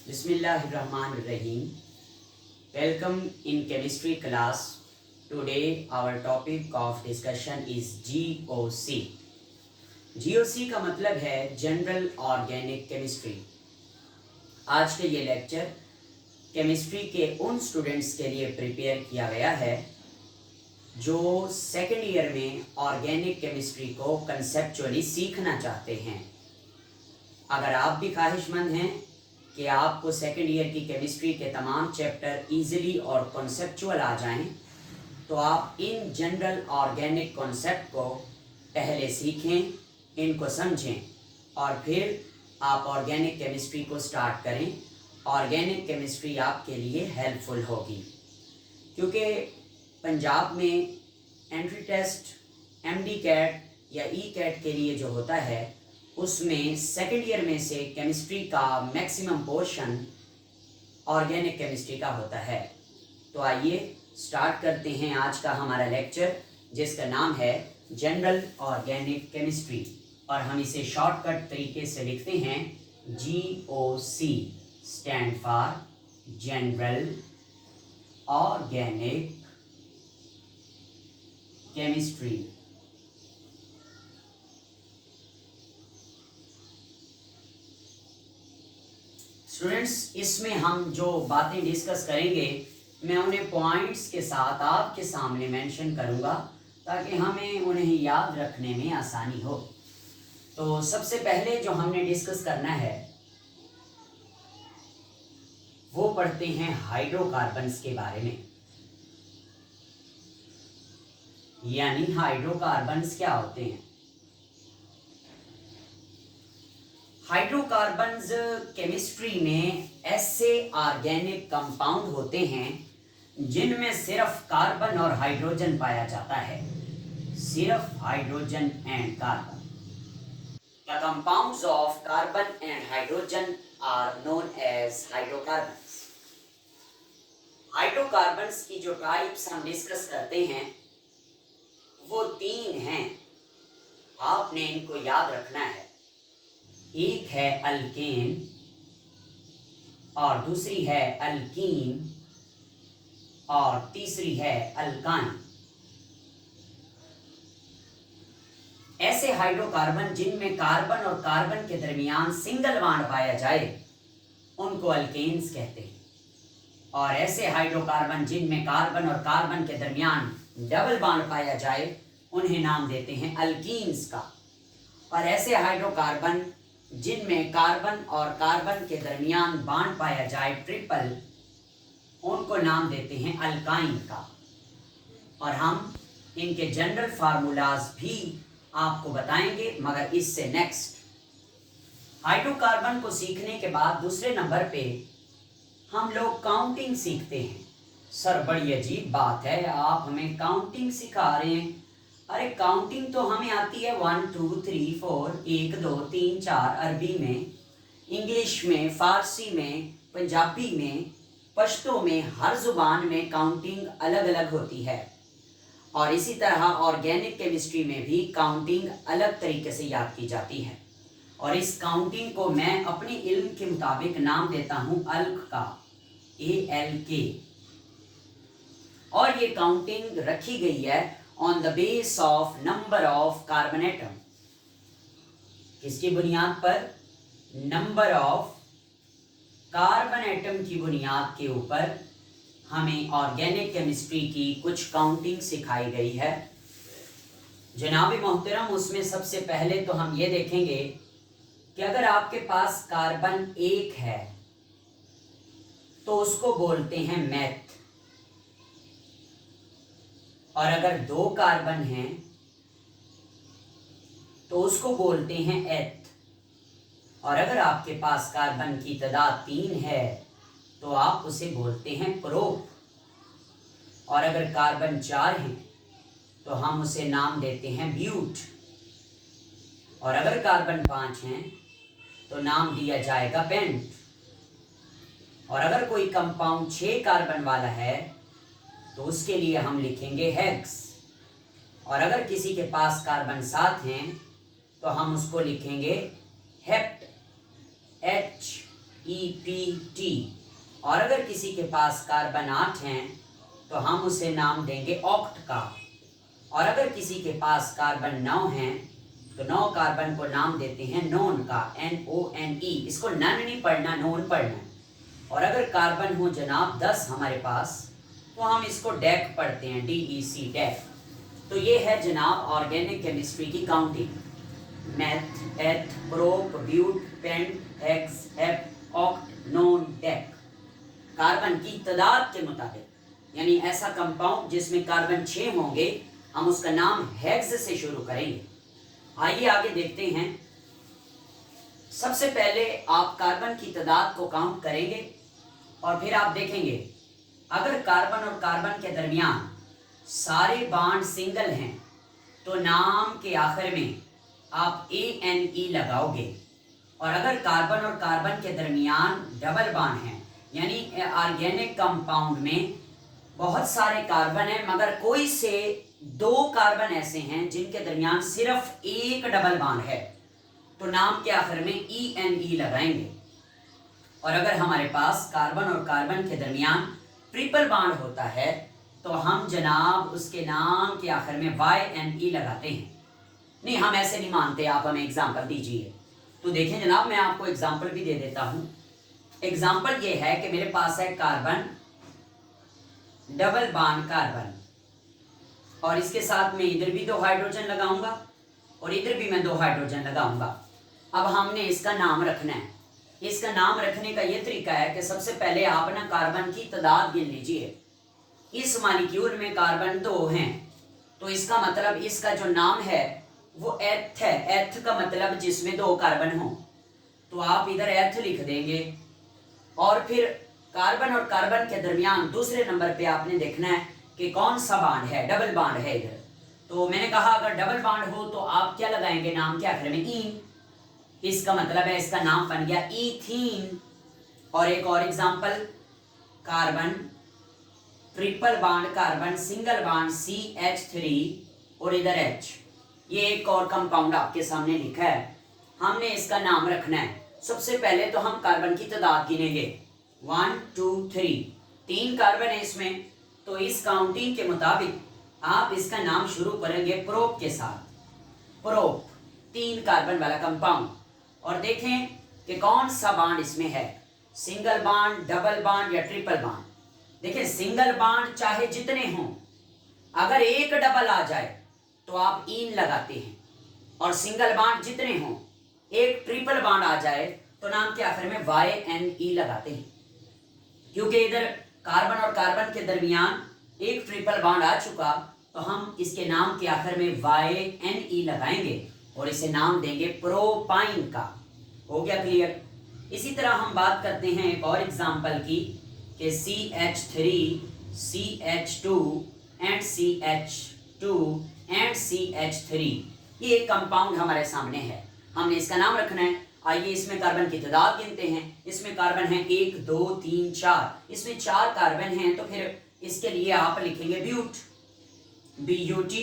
Bismillahirrahmanirrahim. Welcome in chemistry class. Today our topic of discussion is GOC. GOC का मतलब है general organic chemistry. आज के ये लेक्चर केमिस्ट्री के उन स्टूडेंट्स के लिए प्रिपेयर किया गया है जो सेकेंड ईयर में ऑर्गेनिक केमिस्ट्री को कंसेप्चुअली सीखना चाहते हैं। अगर आप भी ख्वाहिशमंद हैं कि आपको सेकेंड ईयर की केमिस्ट्री के तमाम चैप्टर इजीली और कॉन्सेप्चुअल आ जाएं, तो आप इन जनरल ऑर्गेनिक कॉन्सेप्ट को पहले सीखें, इनको समझें और फिर आप ऑर्गेनिक केमिस्ट्री को स्टार्ट करें। ऑर्गेनिक केमिस्ट्री आपके लिए हेल्पफुल होगी क्योंकि पंजाब में एंट्री टेस्ट एमडी कैट या ई कैट के लिए जो होता है उसमें सेकेंड ईयर में से केमिस्ट्री का मैक्सिमम पोर्शन ऑर्गेनिक केमिस्ट्री का होता है। तो आइए स्टार्ट करते हैं आज का हमारा लेक्चर, जिसका नाम है जनरल ऑर्गेनिक केमिस्ट्री, और हम इसे शॉर्टकट तरीके से लिखते हैं GOC, stand for general organic chemistry. Students, इसमें हम जो बातें डिस्कस करेंगे मैं उन्हें पॉइंट्स के साथ आपके सामने मेंशन करूंगा ताकि हमें उन्हें याद रखने में आसानी हो। तो सबसे पहले जो हमने डिस्कस करना है वो पढ़ते हैं हाइड्रोकार्बन्स के बारे में। यानी हाइड्रोकार्बन्स क्या होते हैं। हाइड्रोकार्बन्स केमिस्ट्री में ऐसे ऑर्गेनिक कंपाउंड होते हैं जिनमें सिर्फ कार्बन और हाइड्रोजन पाया जाता है, सिर्फ hydrogen and carbon. The compounds of carbon and hydrogen are known as hydrocarbons. Hydrocarbons की जो टाइप्स हम डिस्कस करते हैं वो 3 हैं, आपने इनको याद रखना है। एक है अल्केन और दूसरी है अल्कीन और तीसरी है अल्काइन। ऐसे हाइड्रोकार्बन जिनमें कार्बन और कार्बन के दरमियान सिंगल बॉन्ड पाया जाए उनको अल्केन्स कहते हैं, और ऐसे हाइड्रोकार्बन जिनमें कार्बन और कार्बन के दरमियान डबल बॉन्ड पाया जाए उन्हें नाम देते हैं अल्कीन्स का। और ऐसे हाइड्रोकार्बन जिनमें कार्बन और कार्बन के दरमियान बॉन्ड पाया जाए ट्रिपल, उनको नाम देते हैं अल्काइन का। और हम इनके जनरल फार्मूलाज भी आपको बताएंगे, मगर इससे नेक्स्ट हाइड्रोकार्बन को सीखने के बाद दूसरे नंबर पे हम लोग काउंटिंग सीखते हैं। सर बड़ी अजीब बात है, आप हमें काउंटिंग सिखा रहे हैं। अरे काउंटिंग तो हमें आती है 1 2 3 4, 1 2 3 4 अरबी में, इंग्लिश में, फारसी में, पंजाबी में, पश्तो में, हर जुबान में काउंटिंग अलग अलग होती है। और इसी तरह ऑर्गेनिक केमिस्ट्री में भी काउंटिंग अलग तरीके से याद की जाती है। और इस काउंटिंग को मैं अपनी इल्म के मुताबिक नाम देता हूँ अल्क का, ALK। और ये काउंटिंग रखी गई है on the base of number of carbon atom. किसकी बुनियाद पर? नंबर ऑफ कार्बन एटम की बुनियाद के ऊपर हमें ऑर्गेनिक केमिस्ट्री की कुछ काउंटिंग सिखाई गई है। जनाब मोहतरम, उसमें सबसे पहले तो हम ये देखेंगे कि अगर आपके पास कार्बन 1 है तो उसको बोलते हैं मेथ, और अगर 2 कार्बन हैं तो उसको बोलते हैं एथ, और अगर आपके पास कार्बन की तादाद 3 है तो आप उसे बोलते हैं प्रोप, और अगर कार्बन 4 हैं तो हम उसे नाम देते हैं ब्यूट, और अगर कार्बन 5 हैं तो नाम दिया जाएगा पेंट, और अगर कोई कंपाउंड 6 कार्बन वाला है तो उसके लिए हम लिखेंगे हेक्स, और अगर किसी के पास कार्बन 7 हैं तो हम उसको लिखेंगे हेप्ट, H EPT। और अगर किसी के पास कार्बन 8 हैं तो हम उसे नाम देंगे ऑक्ट का। और अगर किसी के पास कार्बन 9 हैं तो 9 कार्बन को नाम देते हैं नोन का, NONE। इसको नन नहीं पढ़ना, नोन पढ़ना है। और अगर कार्बन हो जनाब 10 हमारे पास तो हम इसको डेक पढ़ते हैं, DEC, डेक। तो ये है जनाब ऑर्गेनिक केमिस्ट्री की counting. Meth, eth, prop, but, pent, hex, hep, oct, non, dec. Carbon की तादाद के मुताबिक, यानी ऐसा कंपाउंड जिसमें कार्बन 6 होंगे हम उसका नाम हेक्स से शुरू करेंगे। आइए आगे देखते हैं। सबसे पहले आप कार्बन की तादाद को काउंट करेंगे और फिर आप देखेंगे अगर कार्बन और कार्बन के दरमियान सारे बॉन्ड सिंगल हैं तो नाम के आखिर में आप ANE लगाओगे। और अगर कार्बन और कार्बन के दरमियान डबल बॉन्ड हैं, यानी ऑर्गेनिक कंपाउंड में बहुत सारे कार्बन हैं मगर कोई से 2 कार्बन ऐसे हैं जिनके दरमियान सिर्फ एक डबल बॉन्ड है, तो नाम के आखिर में ENE लगाएंगे। और अगर हमारे पास कार्बन और कार्बन के दरमियान ट्रिपल बॉन्ड होता है तो हम जनाब उसके नाम के आखिर में YNE लगाते हैं। नहीं, हम ऐसे नहीं मानते, आप हमें एग्जाम्पल दीजिए। तो देखें जनाब, मैं आपको एग्जाम्पल भी दे देता हूं। एग्जाम्पल ये है कि मेरे पास है कार्बन, डबल बॉन्ड कार्बन, और इसके साथ में इधर भी 2 हाइड्रोजन लगाऊंगा और इधर भी मैं 2 हाइड्रोजन लगाऊंगा। अब हमने इसका नाम रखना है। इसका नाम रखने का ये तरीका है कि सबसे पहले आप ना कार्बन की तादाद गिन लीजिए। इस मॉलिक्यूल में कार्बन 2 हैं तो इसका मतलब इसका जो नाम है वो एथ है। एथ का मतलब जिसमें 2 कार्बन हो, तो आप इधर एथ लिख देंगे। और फिर कार्बन और कार्बन के दरमियान दूसरे नंबर पे आपने देखना है कि कौन सा बॉन्ड है, डबल बॉन्ड है इधर। तो मैंने कहा अगर डबल बॉन्ड हो तो आप क्या लगाएंगे नाम के आखिर में, ईन। इसका मतलब है इसका नाम बन गया ईथीन। और एक और example, carbon, triple bond carbon, single bond CH3 और इधर H। ये एक और कंपाउंड आपके सामने लिखा है, हमने इसका नाम रखना है। सबसे पहले तो हम कार्बन की तादाद गिनेंगे, 1 2 3, 3 कार्बन है इसमें। तो इस काउंटिंग के मुताबिक आप इसका नाम शुरू करेंगे प्रोप के साथ। प्रोप 3 कार्बन वाला कंपाउंड। और देखें कि कौन सा बॉन्ड इसमें है, सिंगल बॉन्ड, डबल बॉन्ड या ट्रिपल बॉन्ड। देखिए सिंगल बॉन्ड चाहे जितने हों, अगर एक डबल आ जाए तो आप ईन लगाते हैं, और सिंगल बॉन्ड जितने हों, एक ट्रिपल बॉन्ड आ जाए तो नाम के आखिर में YNE लगाते हैं। क्योंकि इधर कार्बन और कार्बन के दरमियान एक ट्रिपल बॉन्ड आ चुका तो हम इसके नाम के आखिर में YNE लगाएंगे और इसे नाम देंगे प्रोपाइन का। हो गया क्लियर। इसी तरह हम बात करते हैं एक और एग्जांपल की कि CH3, CH2 and CH2 and CH3, ये एक कंपाउंड हमारे सामने है, हमने इसका नाम रखना है। आइए इसमें कार्बन की तादाद गिनते हैं। इसमें कार्बन है 1 2 3 4, इसमें 4 कार्बन हैं तो फिर इसके लिए आप लिखेंगे ब्यूट, BUT।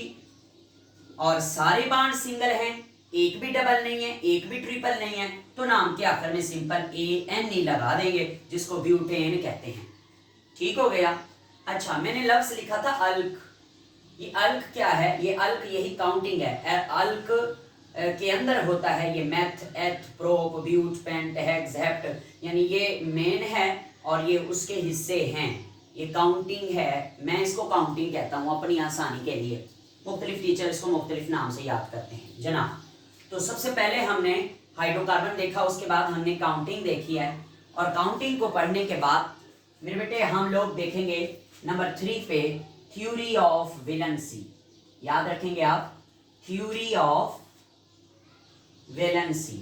और सारे बॉन्ड सिंगल हैं, एक भी डबल नहीं है, एक भी ट्रिपल नहीं है, तो नाम के आखिर में सिंपल ANE लगा देंगे, जिसको ब्यूटेन कहते हैं। ठीक हो गया। अच्छा, मैंने लफ्ज लिखा था अल्क। ये अल्क क्या है, ये अल्क यही काउंटिंग है। अल्क के अंदर होता है ये meth, eth, prop, but, pent, hex, hept, यानी ये मेन है और ये उसके हिस्से हैं। ये काउंटिंग है, मैं इसको काउंटिंग कहता हूँ अपनी आसानी के लिए। मुख्तलिफ टीचर इसको मुख्तलिफ नाम से याद करते हैं जनाब। तो सबसे पहले हमने हाइड्रोकार्बन देखा, उसके बाद हमने काउंटिंग देखी है। और काउंटिंग को पढ़ने के बाद मेरे बेटे हम लोग देखेंगे नंबर 3 पे थ्योरी ऑफ वैलेंसी। याद रखेंगे आप, थ्योरी ऑफ वैलेंसी।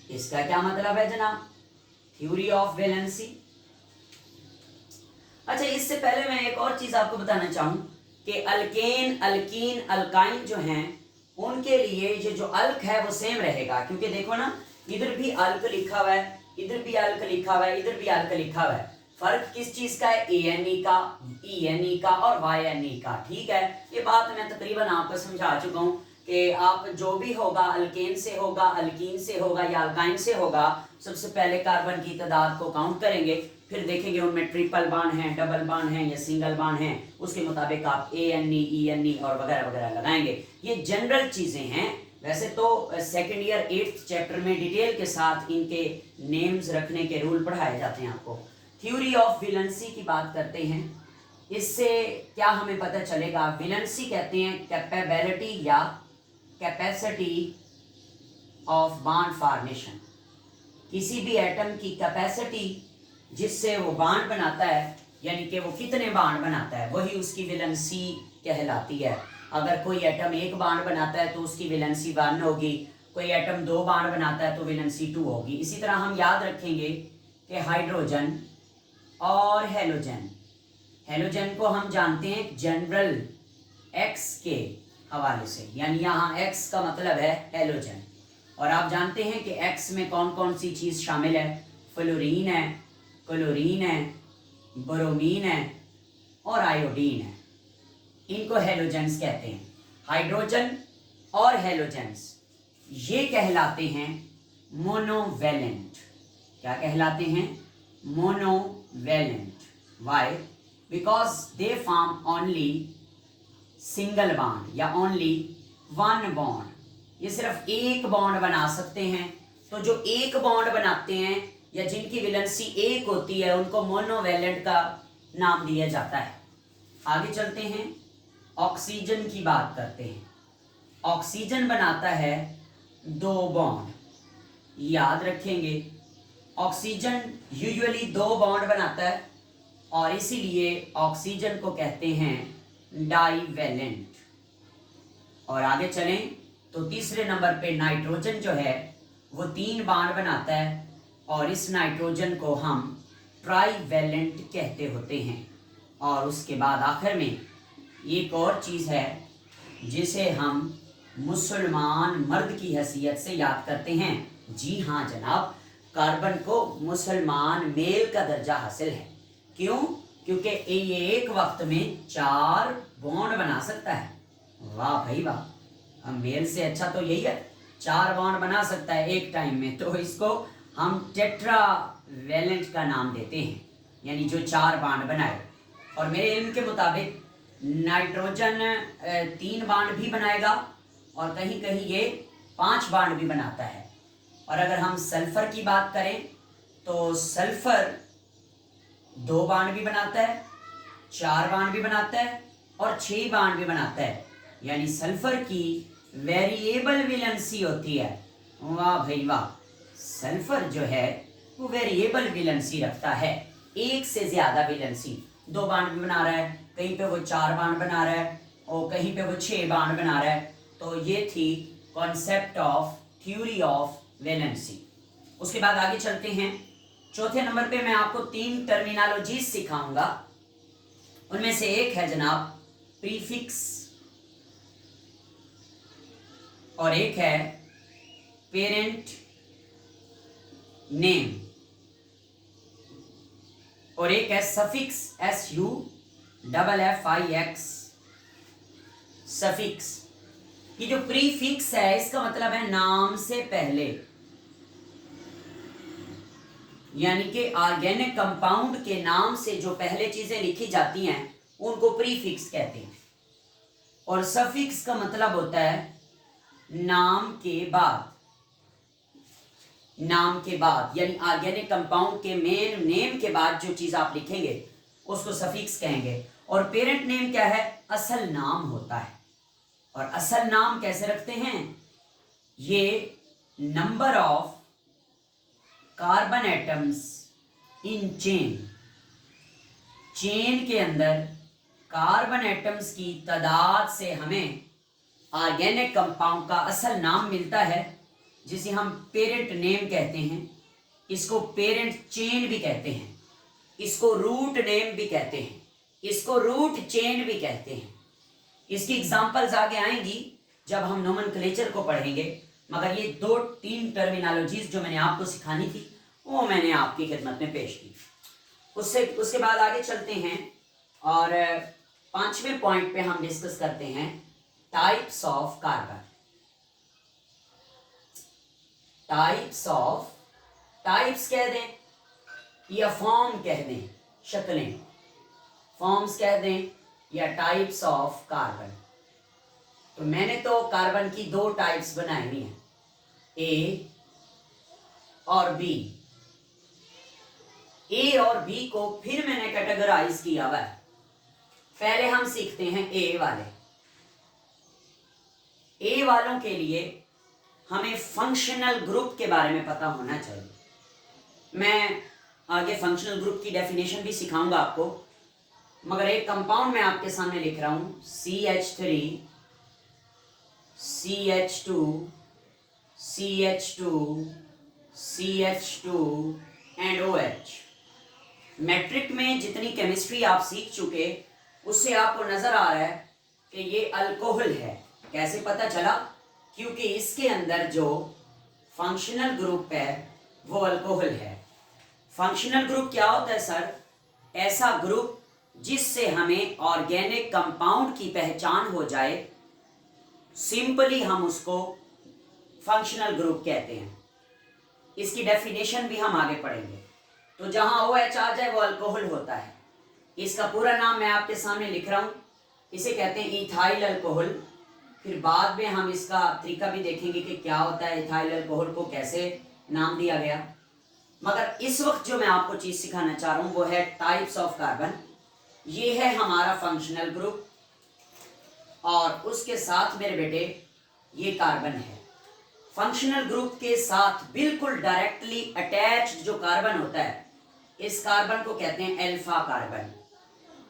इसका क्या मतलब है जनाब, थ्योरी ऑफ वैलेंसी। अच्छा, इससे पहले मैं एक और चीज आपको बताना चाहूं कि अल्केन, अल्कीन, अल्काइन जो हैं उनके लिए ये जो अल्क है वो सेम रहेगा। क्योंकि देखो ना, इधर भी अल्क लिखा हुआ है, इधर भी अल्क लिखा हुआ है, इधर भी अल्क लिखा हुआ है। फर्क किस चीज का है, ANE का, ENE का और YNE का। ठीक है, ये बात मैं तकरीबन आपको समझा चुका हूँ कि आप जो भी होगा अल्केन से होगा, अल्कीन से होगा या अल्काइन से होगा, सबसे पहले कार्बन की तादाद को काउंट करेंगे, फिर देखेंगे उनमें ट्रिपल बॉन्ड हैं, डबल बॉन्ड हैं या सिंगल बॉन्ड हैं, उसके मुताबिक आप ANE, ENE और वगैरह वगैरह लगाएंगे। ये जनरल चीज़ें हैं। वैसे तो सेकेंड ईयर 8th चैप्टर में डिटेल के साथ इनके नेम्स रखने के रूल पढ़ाए जाते हैं आपको। थ्योरी ऑफ वैलेंसी की बात करते हैं। इससे क्या हमें पता चलेगा? वैलेंसी कहते हैं कैपेबिलिटी या कैपेसिटी ऑफ बॉन्ड फॉर्मेशन, किसी भी एटम की कैपेसिटी जिससे वो बॉन्ड बनाता है, यानी कि वो कितने बॉन्ड बनाता है, वही उसकी वैलेंसी कहलाती है। अगर कोई एटम एक बॉन्ड बनाता है तो उसकी वैलेंसी 1 होगी, कोई एटम 2 बॉन्ड बनाता है तो वैलेंसी 2 होगी। इसी तरह हम याद रखेंगे कि हाइड्रोजन और हेलोजन, हेलोजन को हम जानते हैं जनरल X के हवाले से, यानी यहाँ X का मतलब है हेलोजन। और आप जानते हैं कि X में कौन कौन सी चीज़ शामिल है? फ्लोरीन है, क्लोरीन है, ब्रोमीन है और आयोडीन है। इनको हेलोजेंस कहते हैं। हाइड्रोजन और हेलोजेंस ये कहलाते हैं मोनोवैलेंट। क्या कहलाते हैं? Monovalent. Why? Because they form only single bond या ओनली 1 बॉन्ड। ये सिर्फ एक बॉन्ड बना सकते हैं। तो जो एक बॉन्ड बनाते हैं या जिनकी वैलेंसी 1 होती है उनको मोनोवैलेंट का नाम दिया जाता है। आगे चलते हैं, ऑक्सीजन की बात करते हैं। ऑक्सीजन बनाता है 2 बॉन्ड। याद रखेंगे ऑक्सीजन यूजुअली 2 बॉन्ड बनाता है और इसीलिए ऑक्सीजन को कहते हैं डाईवैलेंट। और आगे चलें तो तीसरे नंबर पे नाइट्रोजन जो है वो 3 बॉन्ड बनाता है और इस नाइट्रोजन को हम ट्राईवैलेंट कहते होते हैं। और उसके बाद आखिर में एक और चीज़ है जिसे हम मुसलमान मर्द की हैसियत से याद करते हैं। जी हाँ जनाब, कार्बन को मुसलमान मेल का दर्जा हासिल है। क्यों? क्योंकि ये एक वक्त में 4 बॉन्ड बना सकता है। वाह भाई वाह, हम मेल से अच्छा तो यही है, 4 बॉन्ड बना सकता है एक टाइम में, तो इसको हम टेट्रावैलेंट का नाम देते हैं, यानी जो 4 बॉन्ड बनाए। और मेरे इल्म के मुताबिक नाइट्रोजन 3 बॉन्ड भी बनाएगा और कहीं कहीं ये 5 बॉन्ड भी बनाता है। और अगर हम सल्फर की बात करें तो सल्फर 2 बॉन्ड भी बनाता है, 4 बॉन्ड भी बनाता है और 6 बॉन्ड भी बनाता है, यानी सल्फर की वेरिएबल वैलेंसी होती है। वाह भाई वाह, सल्फर जो है वो वेरिएबल वैलेंसी रखता है, एक से ज़्यादा वैलेंसी। 2 बॉन्ड भी बना रहा है, कहीं पे वो 4 बॉन्ड बना रहा है और कहीं पे वो 6 बॉन्ड बना रहा है। तो ये थी concept of theory of valency. उसके बाद आगे चलते हैं। चौथे नंबर पे मैं आपको 3 टर्मिनोलॉजीज सिखाऊंगा। उनमें से एक है जनाब प्रीफिक्स और एक है पेरेंट नेम और एक है सफिक्स SUFFIX सफिक्स। ये जो प्रीफिक्स है इसका मतलब है नाम से पहले, यानी कि ऑर्गेनिक कंपाउंड के नाम से जो पहले चीजें लिखी जाती हैं उनको प्रीफिक्स कहते हैं। और सफिक्स का मतलब होता है नाम के बाद, नाम के बाद, यानी ऑर्गेनिक कंपाउंड के मेन नेम के बाद जो चीज आप लिखेंगे उसको सफिक्स कहेंगे। और पेरेंट नेम क्या है? असल नाम होता है। और असल नाम कैसे रखते हैं? ये number of carbon atoms in chain के अंदर कार्बन एटम्स की तादाद से हमें ऑर्गेनिक कंपाउंड का असल नाम मिलता है, जिसे हम पेरेंट नेम कहते हैं। इसको पेरेंट चेन भी कहते हैं, इसको रूट नेम भी कहते हैं, इसको रूट चेन भी कहते हैं। इसकी एग्जांपल्स आगे आएंगी जब हम नोमेनक्लेचर को पढ़ेंगे, मगर ये 2-3 टर्मिनोलॉजीज जो मैंने आपको सिखानी थी वो मैंने आपकी खिदमत में पेश की। उसके बाद आगे चलते हैं और 5वें पॉइंट पे हम डिस्कस करते हैं types of carbon. Types of, types कह दें या फॉर्म कह दें, शक्लें, फॉर्म्स कह दें या टाइप्स ऑफ कार्बन। तो मैंने तो कार्बन की दो टाइप्स बनाई हुई हैं, ए और बी। ए और बी को फिर मैंने कैटेगराइज किया हुआ है। पहले हम सीखते हैं ए वाले। ए वालों के लिए हमें फंक्शनल ग्रुप के बारे में पता होना चाहिए। मैं आगे फंक्शनल ग्रुप की डेफिनेशन भी सिखाऊंगा आपको, मगर एक कंपाउंड मैं आपके सामने लिख रहा हूं, CH3 CH2 CH2 CH2 and OH। Matric में जितनी केमिस्ट्री आप सीख चुके उससे आपको नजर आ रहा है कि ये अल्कोहल है। कैसे पता चला? क्योंकि इसके अंदर जो फंक्शनल ग्रुप है वो अल्कोहल है। फंक्शनल ग्रुप क्या होता है सर? ऐसा ग्रुप जिससे हमें ऑर्गेनिक कंपाउंड की पहचान हो जाए, सिंपली हम उसको फंक्शनल ग्रुप कहते हैं। इसकी डेफिनेशन भी हम आगे पढ़ेंगे। तो जहां OH आ जाए वो अल्कोहल होता है। इसका पूरा नाम मैं आपके सामने लिख रहा हूं, इसे कहते हैं इथाइल अल्कोहल। फिर बाद में हम इसका तरीका भी देखेंगे कि क्या होता है, इथाइल अल्कोहल को कैसे नाम दिया गया। मगर इस वक्त जो मैं आपको चीज सिखाना चाह रहा हूं वो है टाइप्स ऑफ कार्बन। ये है हमारा फंक्शनल ग्रुप और उसके साथ मेरे बेटे ये कार्बन है। फंक्शनल ग्रुप के साथ बिल्कुल डायरेक्टली अटैच्ड जो कार्बन होता है, इस कार्बन को कहते हैं अल्फा कार्बन।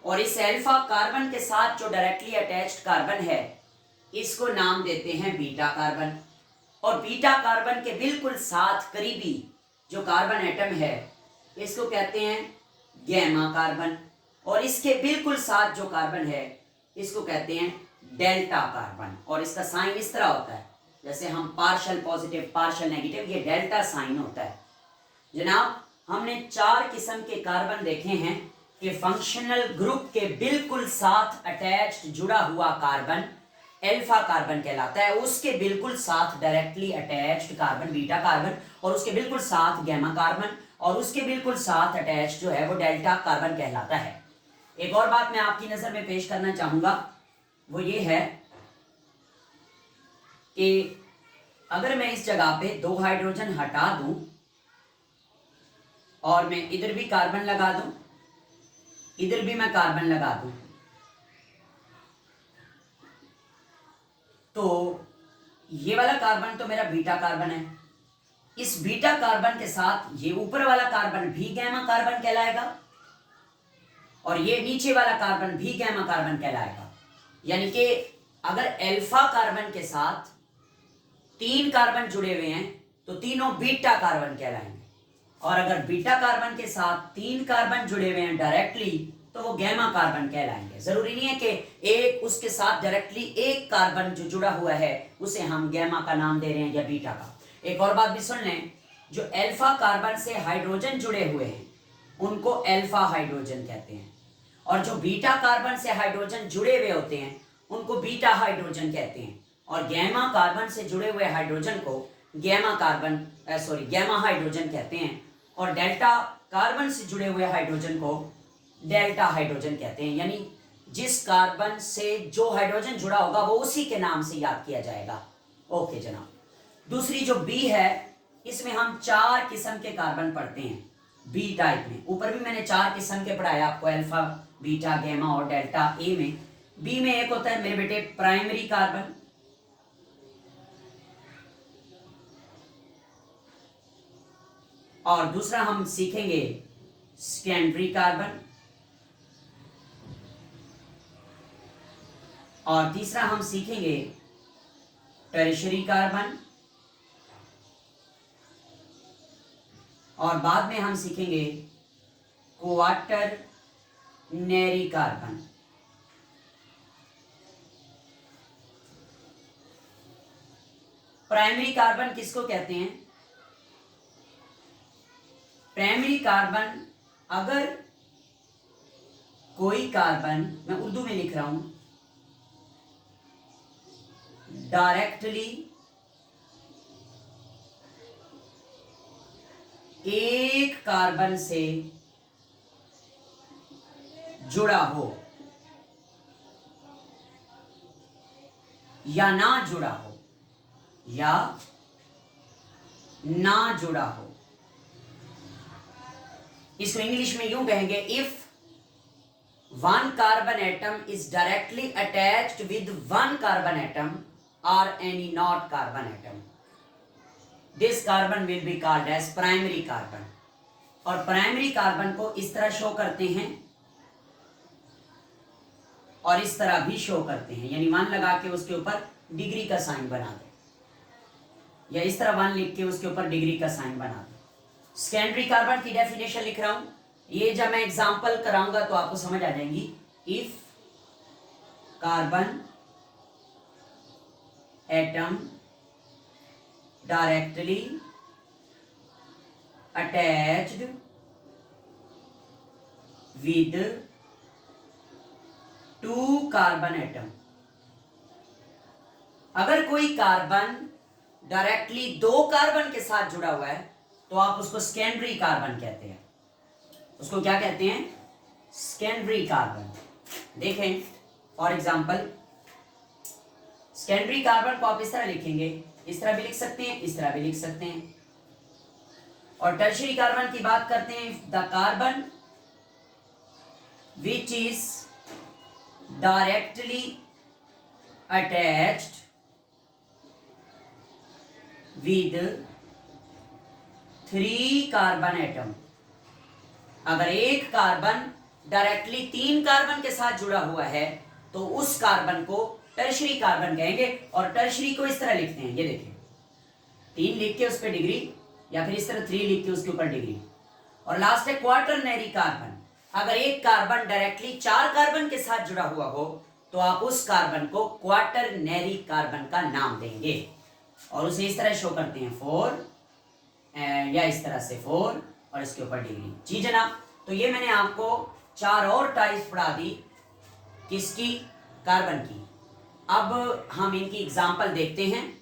और इस अल्फा कार्बन के साथ जो डायरेक्टली अटैच्ड कार्बन है, इसको नाम देते हैं बीटा कार्बन। और बीटा कार्बन के बिल्कुल साथ करीबी जो कार्बन एटम है, इसको कहते हैं गैमा कार्बन। और इसके बिल्कुल साथ जो कार्बन है, इसको कहते हैं डेल्टा कार्बन। और इसका साइन इस तरह होता है, जैसे हम पार्शियल पॉजिटिव पार्शियल नेगेटिव, ये डेल्टा साइन होता है। जनाब, हमने 4 किस्म के कार्बन देखे हैं कि फंक्शनल ग्रुप के बिल्कुल साथ अटैच्ड जुड़ा हुआ कार्बन अल्फा कार्बन कहलाता है। उसके बिल्कुल साथ directly attached carbon beta carbon, और उसके बिल्कुल साथ गैमा कार्बन, और उसके बिल्कुल साथ अटैच्ड जो है वो डेल्टा कार्बन कहलाता है। एक और बात मैं आपकी नजर में पेश करना चाहूंगा, वो ये है कि अगर मैं इस जगह पे 2 हाइड्रोजन हटा दूं और मैं इधर भी कार्बन लगा दूं, इधर भी मैं कार्बन लगा दूं, तो ये वाला कार्बन तो मेरा बीटा कार्बन है। इस बीटा कार्बन के साथ ये ऊपर वाला कार्बन भी गैमा कार्बन कहलाएगा, और ये नीचे वाला कार्बन भी गैमा कार्बन कहलाएगा। यानी कि अगर अल्फा कार्बन के साथ 3 कार्बन जुड़े हुए हैं तो तीनों बीटा कार्बन कहलाएंगे, और अगर बीटा कार्बन के साथ 3 कार्बन जुड़े हुए हैं डायरेक्टली तो वो गैमा कार्बन कहलाएंगे। जरूरी नहीं है कि एक उसके साथ डायरेक्टली एक कार्बन जो जुड़ा हुआ है उसे हम गैमा का नाम दे रहे हैं या बीटा का। एक और बात भी सुन लें, जो अल्फा कार्बन से हाइड्रोजन जुड़े हुए हैं उनको अल्फा हाइड्रोजन कहते हैं, और जो बीटा कार्बन से हाइड्रोजन जुड़े हुए होते हैं उनको बीटा हाइड्रोजन कहते हैं, और गैमा कार्बन से जुड़े हुए हाइड्रोजन को गैमा हाइड्रोजन कहते हैं, और डेल्टा कार्बन से जुड़े हुए हाइड्रोजन को डेल्टा हाइड्रोजन कहते हैं। यानी जिस कार्बन से जो हाइड्रोजन जुड़ा होगा वो उसी के नाम से याद किया जाएगा। ओके जनाब, दूसरी जो बी है, इसमें हम 4 किस्म के कार्बन पढ़ते हैं बी टाइप में। ऊपर भी मैंने 4 किस्म के पढ़ाया आपको, अल्फा, बीटा, गैमा और डेल्टा। ए में, बी में एक होता है मेरे बेटे प्राइमरी कार्बन, और दूसरा हम सीखेंगे सेकेंडरी कार्बन, और तीसरा हम सीखेंगे टर्शियरी कार्बन, और बाद में हम सीखेंगे क्वाटरनरी कार्बन। प्राइमरी कार्बन किसको कहते हैं? प्राइमरी कार्बन, अगर कोई कार्बन, मैं उर्दू में लिख रहा हूं, डायरेक्टली एक कार्बन से जुड़ा हो या ना जुड़ा हो, या ना जुड़ा हो, इसको इंग्लिश में यूं कहेंगे, if one carbon atom is directly attached with one carbon atom और any not carbon atom, this carbon will be called as primary carbon. और प्राइमरी कार्बन को इस तरह शो करते हैं और इस तरह भी शो करते हैं, यानी 1 लगा के उसके ऊपर डिग्री का साइन बना दे, या इस तरह 1 लिख के उसके ऊपर डिग्री का साइन बना दे। सेकेंडरी कार्बन की डेफिनेशन लिख रहा हूं, ये जब मैं एग्जांपल कराऊंगा तो आपको समझ आ जाएंगी। If carbon atom directly attached with 2 carbon atom, अगर कोई कार्बन डायरेक्टली 2 कार्बन के साथ जुड़ा हुआ है तो आप उसको सेकेंडरी कार्बन कहते हैं। उसको क्या कहते हैं? Secondary carbon. देखें फॉर एग्जांपल, सेकेंडरी कार्बन को आप इस तरह लिखेंगे, इस तरह भी लिख सकते हैं, इस तरह भी लिख सकते हैं। और टर्शियरी कार्बन की बात करते हैं, the carbon which is directly attached with 3 carbon atom, अगर एक कार्बन डायरेक्टली 3 कार्बन के साथ जुड़ा हुआ है तो उस कार्बन को टर्शियरी कार्बन कहेंगे। और टर्शियरी को इस तरह लिखते हैं, ये देखिए, 3 लिख के उस पर डिग्री, या फिर इस तरह 3 लिख के उसके ऊपर डिग्री। और लास्ट है क्वाटरनरी कार्बन, अगर एक कार्बन डायरेक्टली 4 कार्बन के साथ जुड़ा हुआ हो तो आप उस कार्बन को क्वाटरनरी कार्बन का नाम देंगे और उसे इस तरह शो करते हैं 4, या इस तरह से 4 और इसके ऊपर डिग्री। जी जनाब, तो ये मैंने आपको 4 और टाइप्स पढ़ा दी, किसकी? कार्बन की। अब हम इनकी एग्जांपल देखते हैं।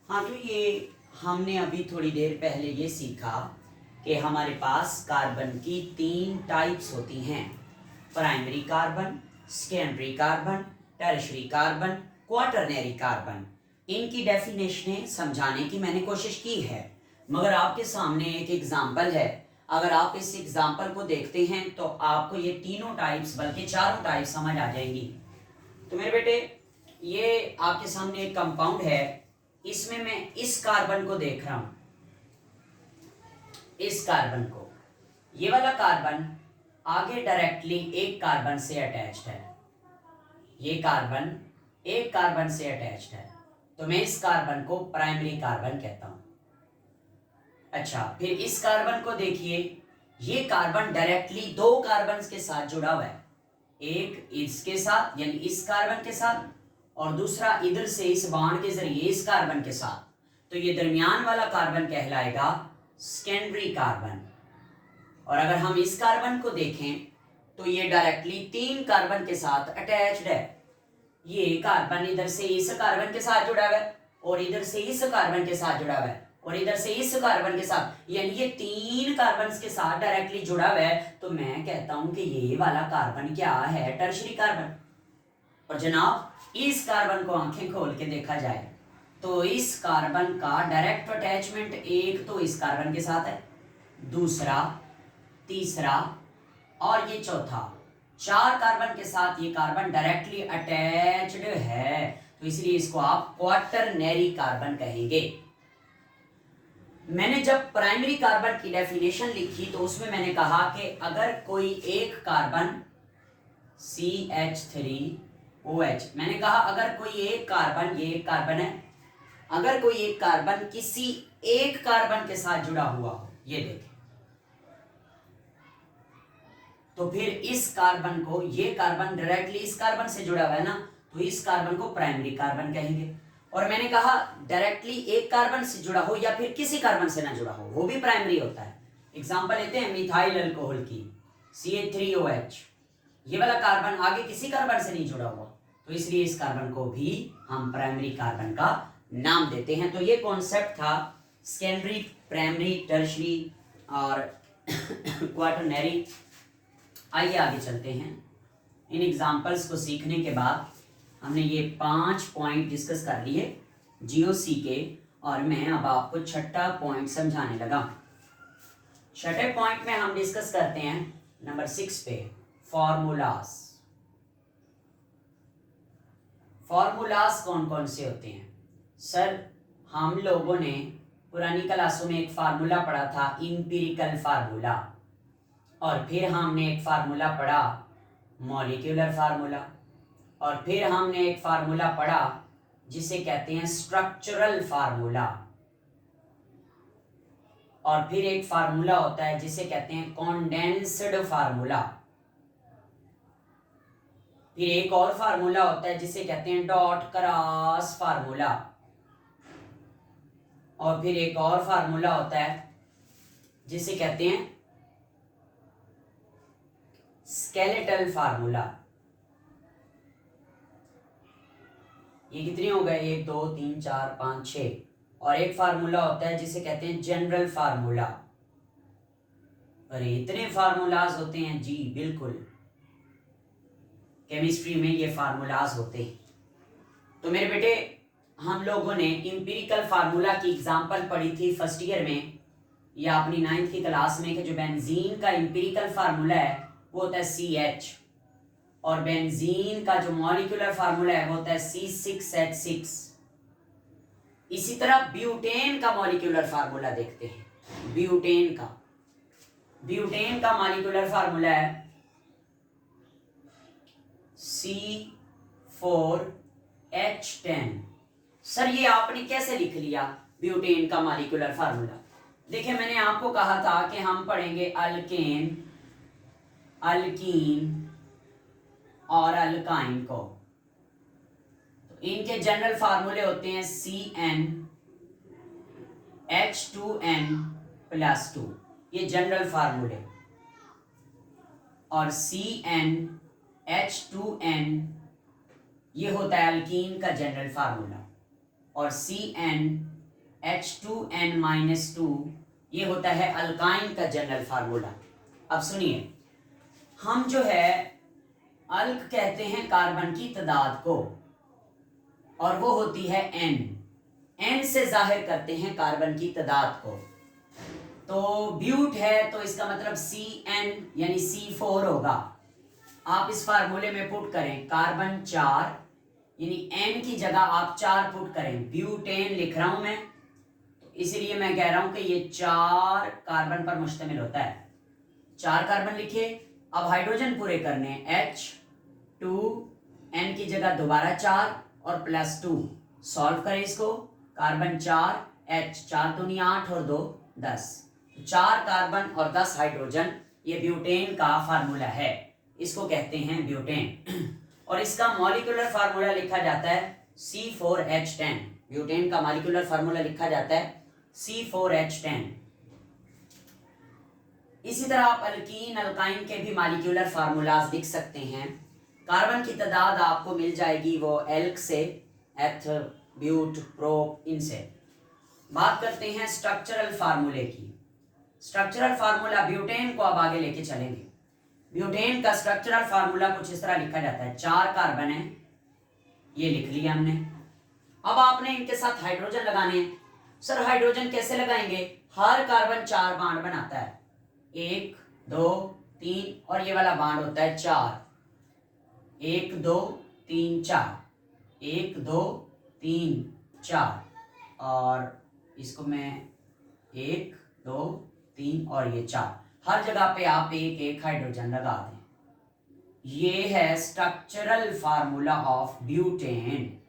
हाँ, तो ये हमने अभी थोड़ी देर पहले ये सीखा कि हमारे पास कार्बन की 3 टाइप्स होती हैं, primary carbon, secondary carbon, tertiary carbon, quaternary carbon. इनकी डेफिनेशनें समझाने की मैंने कोशिश की है, मगर आपके सामने एक एग्जाम्पल है। अगर आप इस एग्जाम्पल को देखते हैं तो आपको ये तीनों टाइप्स, बल्कि चारों टाइप्स समझ आ जाएंगी। तो मेरे बेटे, ये आपके सामने एक कंपाउंड है, इसमें मैं इस कार्बन को देख रहा हूं, इस कार्बन को, ये वाला कार्बन आगे डायरेक्टली एक कार्बन से अटैच्ड है, ये कार्बन एक कार्बन से अटैच्ड है, तो मैं इस कार्बन को प्राइमरी कार्बन कहता हूं। अच्छा, फिर इस कार्बन को देखिए, ये कार्बन डायरेक्टली 2 कार्बन के साथ जुड़ा हुआ है, एक इसके साथ यानी इस कार्बन के साथ, और दूसरा इधर से इस बॉन्ड के जरिए इस कार्बन के साथ, तो ये दरमियान वाला कार्बन कहलाएगा सेकेंडरी कार्बन। और अगर हम इस कार्बन को देखें तो ये डायरेक्टली 3 कार्बन के साथ अटैच्ड है, ये कार्बन इधर से इस कार्बन के साथ जुड़ा हुआ है और इधर से इस कार्बन के साथ जुड़ा हुआ है और इधर से इस कार्बन के साथ, यानी ये 3 कार्बन के साथ डायरेक्टली जुड़ा हुआ है। तो मैं कहता हूं कि ये वाला कार्बन क्या है? Tertiary carbon. और जनाब, इस कार्बन को आंखें खोल के देखा जाए तो इस कार्बन का डायरेक्ट अटैचमेंट एक तो इस कार्बन के साथ है, दूसरा, तीसरा और ये चौथा, 4 कार्बन के साथ ये कार्बन डायरेक्टली अटैच्ड है, तो इसलिए इसको आप क्वाटरनरी कार्बन कहेंगे। मैंने जब प्राइमरी कार्बन की डेफिनेशन लिखी तो उसमें मैंने कहा कि अगर कोई एक कार्बन CH3OH, मैंने कहा अगर कोई एक कार्बन, ये एक कार्बन है, अगर कोई एक कार्बन किसी एक कार्बन के साथ जुड़ा हुआ हो, ये देखें, तो फिर इस कार्बन को, ये कार्बन डायरेक्टली इस कार्बन से जुड़ा हुआ है ना, तो इस कार्बन को प्राइमरी कार्बन कहेंगे। और मैंने कहा डायरेक्टली एक कार्बन से जुड़ा हो या फिर किसी कार्बन से ना जुड़ा हो, वो भी प्राइमरी होता है। एग्जांपल लेते हैं मिथाइल अल्कोहल की, CH3OH, ये वाला कार्बन आगे किसी कार्बन से नहीं जुड़ा हुआ, तो इसलिए इस कार्बन को भी हम प्राइमरी कार्बन का नाम देते हैं। तो ये कॉन्सेप्ट था सेकेंडरी, प्राइमरी, टर्शरी और क्वाटरनरी। आइए आगे चलते हैं। इन एग्जाम्पल्स को सीखने के बाद हमने ये 5 पॉइंट डिस्कस कर लिए जीओसी के, और मैं अब आपको छठा पॉइंट समझाने लगा। छठे पॉइंट में हम डिस्कस करते हैं नंबर 6 पे फॉर्मूलाज। फॉर्मूलाज कौन कौन से होते हैं? सर, हम लोगों ने पुरानी क्लासों में एक फार्मूला पढ़ा था, इंपिरिकल फार्मूला, और फिर हमने एक फार्मूला पढ़ा मॉलिक्यूलर फार्मूला, और फिर हमने एक फार्मूला पढ़ा जिसे कहते हैं स्ट्रक्चरल फार्मूला, और फिर एक फार्मूला होता है जिसे कहते हैं कॉन्डेंस्ड फार्मूला, फिर एक और फार्मूला होता है जिसे कहते हैं डॉट क्रॉस फार्मूला, और फिर एक और फार्मूला होता है जिसे कहते हैं स्केलेटल फार्मूला। ये कितने हो गए? 1 2 3 4 5 6। और एक फार्मूला होता है जिसे कहते हैं जनरल फार्मूला। अरे इतने फार्मूलाज होते हैं जी, बिल्कुल, केमिस्ट्री में ये फार्मूलाज होते हैं। तो मेरे बेटे, हम लोगों ने इंपिरिकल फार्मूला की एग्जांपल पढ़ी थी फर्स्ट ईयर में, या अपनी 9th की क्लास में, कि जो बेंजीन का इंपिरिकल फार्मूला है वो होता है CH, और बेंजीन का जो मॉलिक्यूलर फार्मूला है वो होता है C6H6। इसी तरह ब्यूटेन का मॉलिक्यूलर फार्मूला देखते हैं। ब्यूटेन का मॉलिक्यूलर फार्मूला है C4H10। सर, ये आपने कैसे लिख लिया ब्यूटेन का मॉलिक्यूलर फार्मूला? देखिए, मैंने आपको कहा था कि हम पढ़ेंगे अल्केन, अल्कीन और अल्काइन को। तो इनके जनरल फार्मूले होते हैं CnH2n+2, ये जनरल फार्मूले, और CnH2n ये होता है अल्कीन का जनरल फार्मूला, और CnH2n-2 ये होता है अल्काइन का जनरल फार्मूला। अब सुनिए, हम जो है अल्क कहते हैं कार्बन की तादाद को, और वो होती है n से जाहिर करते हैं कार्बन की तादाद को। तो ब्यूट है तो इसका मतलब Cn यानी C4 होगा। आप इस फार्मूले में पुट करें कार्बन 4, यानी n की जगह आप 4 पुट करें। ब्यूटेन लिख रहा हूं मैं, तो इसीलिए मैं कह रहा हूं कि ये 4 कार्बन पर मुश्तमिल होता है। 4 कार्बन लिखे। अब हाइड्रोजन पूरे करने हैं, H2, n की जगह दोबारा 4 और +2। सॉल्व करें इसको, कार्बन 4, H 4 दूनी 8 और 2 10, 4 कार्बन और 10 हाइड्रोजन। ये ब्यूटेन का फार्मूला है, इसको कहते हैं ब्यूटेन। और इसका मॉलिक्यूलर फार्मूला लिखा जाता है C4H10। ब्यूटेन का मॉलिक्यूलर फार्मूला लिखा जाता है C4H10। इसी तरह आप अल्कीन, अल्काइन के भी मॉलिक्यूलर फार्मूलाज लिख सकते हैं। कार्बन की तादाद आपको मिल जाएगी वो एल्क से, एथ, ब्यूट, प्रोप, इनसे। बात करते हैं स्ट्रक्चरल फार्मूले की। स्ट्रक्चरल फार्मूला ब्यूटेन को अब आगे लेके चलेंगे। ब्यूटेन का स्ट्रक्चरल फार्मूला कुछ इस तरह लिखा जाता है। 4 कार्बन है, ये लिख लिया हमने। अब आपने इनके साथ हाइड्रोजन लगाने हैं। सर, हाइड्रोजन कैसे लगाएंगे? हर कार्बन 4 बांड बनाता है, 1 2 3, और ये वाला बांड होता है 4। 1 2 3 4, 1 2 3 4, और इसको मैं 1 2 3 और ये 4, हर जगह पे आप 1 1 हाइड्रोजन लगा दें। ये है structural formula of butane.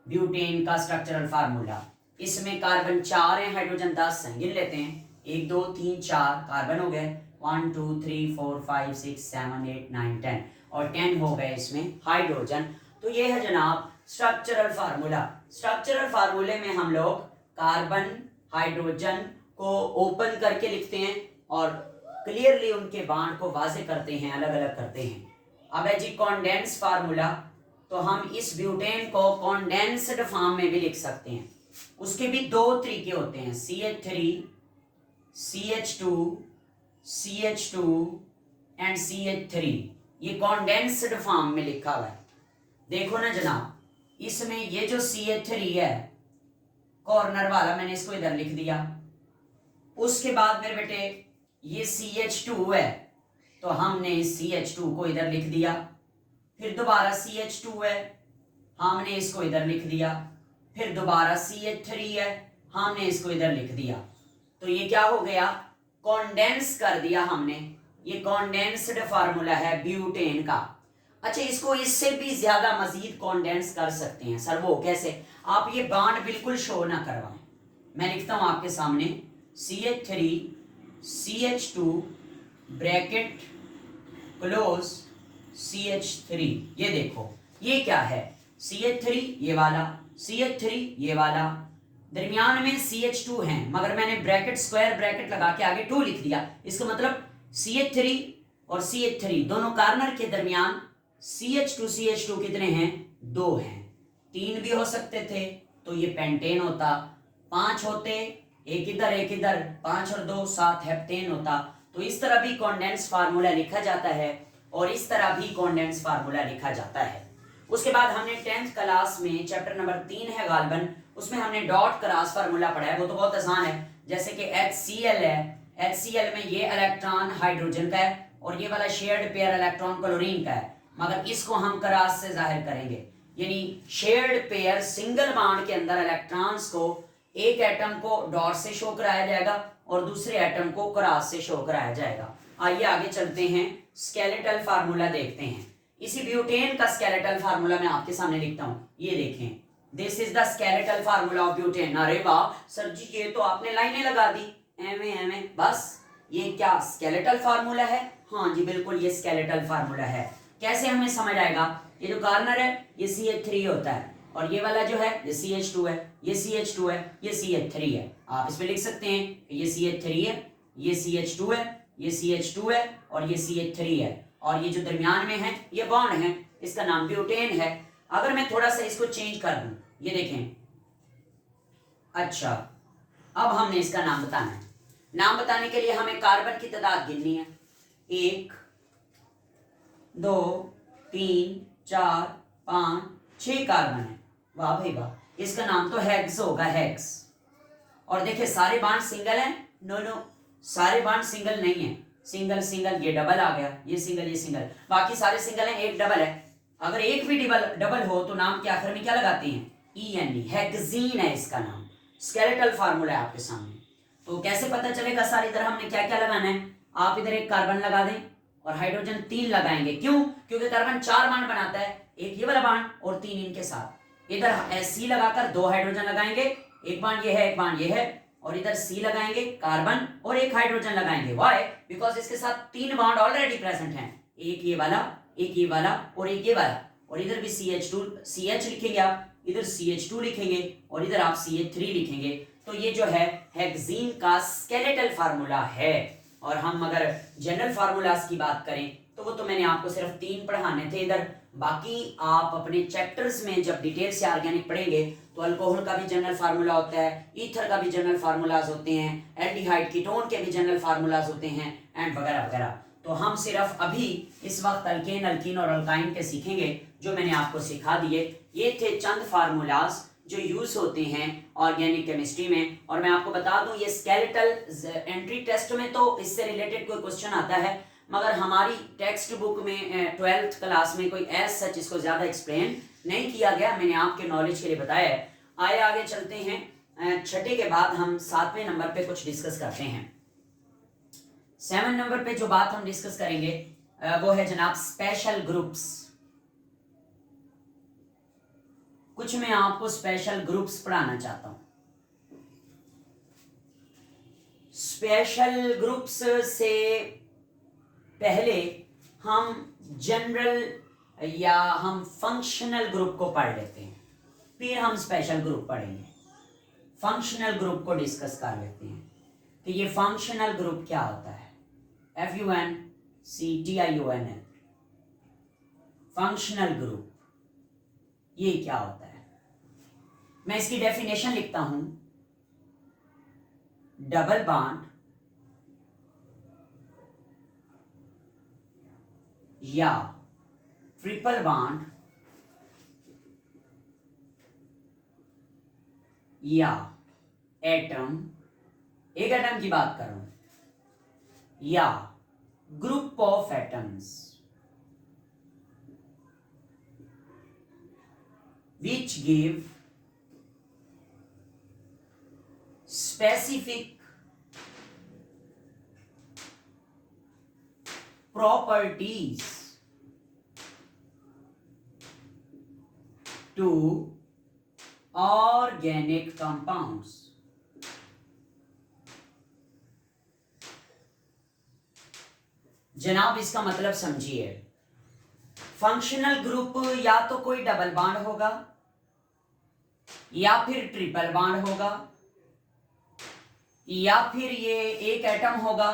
Butane का स्ट्रक्चरल फार्मूला। इसमें कार्बन 4 है, हाइड्रोजन 10 है। गिन लेते हैं, 1 2 3 4 कार्बन हो गए, 1 2 3 4 5 6 7 8 9 10, और 10 हो गए इसमें हाइड्रोजन। तो ये है जनाब स्ट्रक्चरल फार्मूला। स्ट्रक्चरल फार्मूले में हम लोग कार्बन, हाइड्रोजन को ओपन करके लिखते हैं और क्लियरली उनके बांड को वाजे करते हैं, अलग अलग करते हैं। अब है जी कॉन्डेंस फार्मूला। तो हम इस ब्यूटेन को कॉन्डेंस्ड फॉर्म में भी लिख सकते हैं। उसके भी दो तरीके होते हैं, CH3, CH2, CH2 and CH3। ये कॉन्डेंस्ड फॉर्म में लिखा हुआ है। देखो ना जनाब, इसमें ये जो CH3 है कॉर्नर वाला, मैंने इसको इधर लिख दिया। उसके बाद मेरे बेटे ये CH2 है, तो हमने CH2 को इधर लिख दिया। फिर दोबारा CH2 है, हमने इसको इधर लिख दिया। फिर दोबारा CH3 है, हमने इसको इधर लिख दिया। तो ये क्या हो गया, कॉन्डेंस कर दिया हमने। ये कॉन्डेंस्ड फार्मूला है ब्यूटेन का। अच्छा, इसको इससे भी ज्यादा मजीद कॉन्डेंस कर सकते हैं सर, वो कैसे? आप ये बांड बिल्कुल शो ना करवाएं। मैं लिखता हूं आपके सामने CH3 CH2 bracket close CH3। ये देखो, ये क्या है, CH3 ये वाला, CH3 ये वाला, दरमियान में CH2 है, मगर मैंने ब्रैकेट स्क्वायर ब्रैकेट लगा के आगे 2 लिख दिया। इसका मतलब CH3 और CH3 दोनों कॉर्नर के दरमियान CH2 कितने हैं, 2 हैं। 3 भी हो सकते थे तो ये पेंटेन होता, 5 होते, एक इधर 5 और 2 7 हेप्टेन होता। तो इस तरह भी कॉन्डेंस फार्मूला लिखा जाता है और इस तरह भी कॉन्डेंस फार्मूला लिखा जाता है। उसके बाद हमने 10th क्लास में चैप्टर नंबर 3 है गालबन, उसमें हमने डॉट क्रॉस फार्मूला पढ़ा है। वो तो बहुत आसान है, जैसे कि HCl है, HCl में ये इलेक्ट्रॉन हाइड्रोजन का है और ये वाला शेयर्ड पेयर इलेक्ट्रॉन क्लोरीन का है, मगर इसको हम क्रॉस से जाहिर करेंगे। यानी शेयर्ड पेयर सिंगल बॉन्ड के अंदर इलेक्ट्रॉन्स को एक एटम को डॉट से शो कराया जाएगा और दूसरे एटम को क्रॉस से शो कराया जाएगा। आइए आगे चलते हैं, स्केलेटल फार्मूला देखते हैं। इसी ब्यूटेन का स्केलेटल फार्मूला मैं आपके सामने लिखता हूं, ये देखें, this is the skeletal formula of butane. अरे वाह सर जी, ये तो आपने लाइनें लगा दी, एम बस। ये क्या स्केलेटल फार्मूला है? हाँ जी बिल्कुल, ये स्केलेटल फार्मूला है। कैसे हमें समझ आएगा? ये जो कॉर्नर है ये CH3 होता है और ये वाला जो है ये CH2 है, ये CH2 है, ये CH3 है। आप इसमें लिख सकते हैं कि ये CH3 है, ये CH2 है, ये CH2 है और ये CH3 है, और ये जो दरमियान में है ये बॉन्ड है, इसका नाम ब्यूटेन है। अगर मैं थोड़ा सा इसको चेंज कर दूं, ये देखें, अच्छा अब हमने इसका नाम बताना है। नाम बताने के लिए हमें कार्बन की तादाद गिननी है, 1 2 3 4 5 6 कार्बन है। वाह भाई वाह, इसका नाम तो हेक्स होगा, हेक्स। और देखिए सारे बॉन्ड सिंगल हैं, नो सारे बॉन्ड सिंगल नहीं है, सिंगल सिंगल, ये डबल आ गया, ये सिंगल ये सिंगल, बाकी सारे सिंगल हैं, एक डबल है। अगर एक भी डबल हो तो नाम के आखिर में क्या लगाते हैं, ENE, हेक्सीन है इसका नाम। स्केलेटल फार्मूला है आपके सामने। तो कैसे पता चलेगा सर इधर हमने क्या क्या लगाना है? आप इधर एक कार्बन लगा दें और हाइड्रोजन 3 लगाएंगे। क्यों? क्योंकि कार्बन 4 बॉन्ड बनाता है, एक ये वाला बॉन्ड और 3 इनके साथ। इधर C लगाकर 2 हाइड्रोजन लगाएंगे, एक बॉन्ड ये है एक बॉन्ड ये है, और इधर C लगाएंगे कार्बन और एक हाइड्रोजन लगाएंगे। व्हाई? बिकॉज इसके साथ 3 बॉन्ड ऑलरेडी प्रेजेंट हैं, एक ये वाला, एक ये वाला और एक ये वाला। और इधर भी CH लिखेंगे आप, इधर CH2 लिखेंगे और इधर आप CH3 लिखेंगे। तो ये जो है हेक्सीन का स्केलेटल फार्मूला है। और हम अगर जनरल फार्मूलाज की बात करें तो वो तो मैंने आपको सिर्फ 3 पढ़ाने थे इधर। बाकी आप अपने चैप्टर्स में जब डिटेल से ऑर्गेनिक पढ़ेंगे तो अल्कोहल का भी जनरल फार्मूला होता है, ईथर का भी जनरल फार्मूलाज होते हैं, एल्डिहाइड कीटोन के भी जनरल फार्मूलाज होते हैं एंड वगैरह वगैरह। तो हम सिर्फ अभी इस वक्त अल्केन, अल्कीन और अल्काइन के सीखेंगे जो मैंने आपको सिखा दिए। ये थे चंद फार्मूलाज जो यूज होते हैं ऑर्गेनिक केमिस्ट्री में। और मैं आपको बता दूं ये स्केलेटल एंट्री टेस्ट में तो इससे रिलेटेड कोई क्वेश्चन आता है, मगर हमारी टेक्स्ट बुक में 12th क्लास में कोई एज सच इसको ज्यादा एक्सप्लेन नहीं किया गया, मैंने आपके नॉलेज के लिए बताया है। आइए आगे चलते हैं, छठे के बाद हम 7वें नंबर पे कुछ डिस्कस करते हैं। 7 नंबर पे जो बात हम डिस्कस करेंगे वो है जनाब स्पेशल ग्रुप्स। कुछ मैं आपको स्पेशल ग्रुप्स पढ़ाना चाहता हूं। स्पेशल ग्रुप्स से पहले हम जनरल या हम फंक्शनल ग्रुप को पढ़ लेते हैं, फिर हम स्पेशल ग्रुप पढ़ेंगे। फंक्शनल ग्रुप को डिस्कस कर लेते हैं कि ये फंक्शनल ग्रुप क्या होता है। FUNCTIONL, functional group. ये क्या होता है? मैं इसकी डेफिनेशन लिखता हूं, डबल बॉन्ड या ट्रिपल बॉन्ड या एटम, एक एटम की बात कर रहा हूं, या group of atoms which give specific properties to organic compounds. जनाब इसका मतलब समझिए, फंक्शनल ग्रुप या तो कोई डबल बॉन्ड होगा या फिर ट्रिपल बॉन्ड होगा या फिर ये एक एटम होगा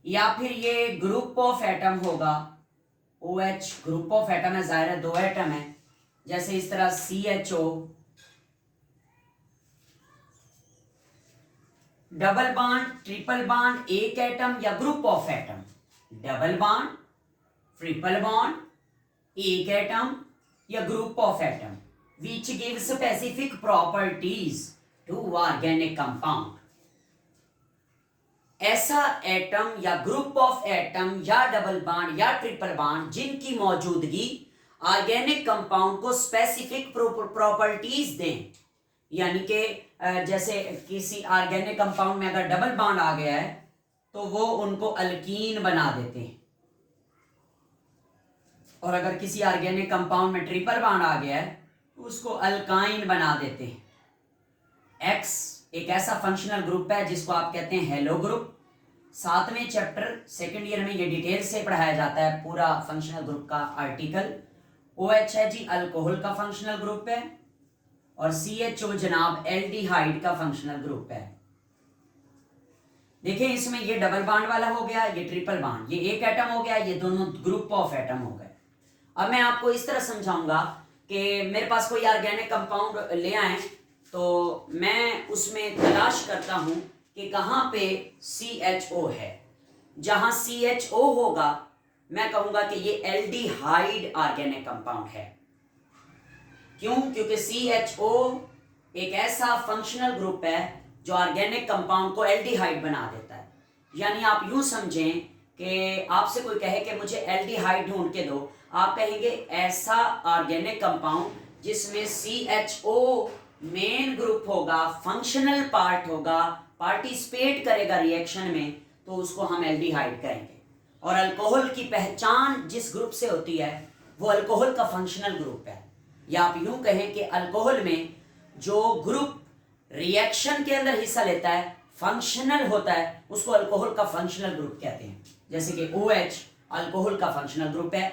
या फिर ये ग्रुप ऑफ एटम होगा। OH ग्रुप ऑफ एटम है, जाहिर है दो एटम है, जैसे इस तरह CHO। Double bond, triple bond, एक एटम या group of atom, double bond, triple bond, एक एटम या group of atom which give specific properties to organic compound। ऐसा एटम या ग्रुप ऑफ एटम या डबल बॉन्ड या ट्रिपल बॉन्ड जिनकी मौजूदगी ऑर्गेनिक कंपाउंड को स्पेसिफिक प्रॉपर्टीज दें, यानी कि जैसे किसी ऑर्गेनिक कंपाउंड में अगर डबल बॉन्ड आ गया है तो वो उनको अल्कीन बना देते हैं, और अगर किसी ऑर्गेनिक कंपाउंड में ट्रिपल बॉन्ड आ गया है तो उसको अल्काइन बना देते हैं। X एक ऐसा फंक्शनल ग्रुप है जिसको आप कहते हैं हेलो ग्रुप। 7वें चैप्टर सेकंड ईयर में ये डिटेल से पढ़ाया जाता है, पूरा फंक्शनल ग्रुप का आर्टिकल। OH है जी अल्कोहल का फंक्शनल ग्रुप है, और CHO जनाब एल्डिहाइड का फंक्शनल ग्रुप है। देखिए इसमें ये डबल बॉन्ड वाला हो गया, ये ट्रिपल बॉन्ड, ये एक एटम हो गया, ये दोनों ग्रुप ऑफ एटम हो गए। अब मैं आपको इस तरह समझाऊंगा कि मेरे पास कोई ऑर्गेनिक कंपाउंड ले आए तो मैं उसमें तलाश करता हूं कि कहां पे CHO है। जहां CHO होगा मैं कहूंगा कि ये एल्डिहाइड ऑर्गेनिक कंपाउंड है। क्यों? क्योंकि CHO एक ऐसा फंक्शनल ग्रुप है जो ऑर्गेनिक कंपाउंड को एल्डिहाइड बना देता है। यानी आप यूं समझें कि आपसे कोई कहे कि मुझे एल्डिहाइड ढूंढ के दो, आप कहेंगे ऐसा ऑर्गेनिक कंपाउंड जिसमें CHO मेन ग्रुप होगा, फंक्शनल पार्ट होगा, पार्टिसिपेट करेगा रिएक्शन में, तो उसको हम एल्डिहाइड कहेंगे। और अल्कोहल की पहचान जिस ग्रुप से होती है वो अल्कोहल का फंक्शनल ग्रुप है। या आप यूं कहें कि अल्कोहल में जो ग्रुप रिएक्शन के अंदर हिस्सा लेता है, फंक्शनल होता है, उसको अल्कोहल का फंक्शनल ग्रुप कहते हैं। जैसे कि OH अल्कोहल का फंक्शनल ग्रुप है।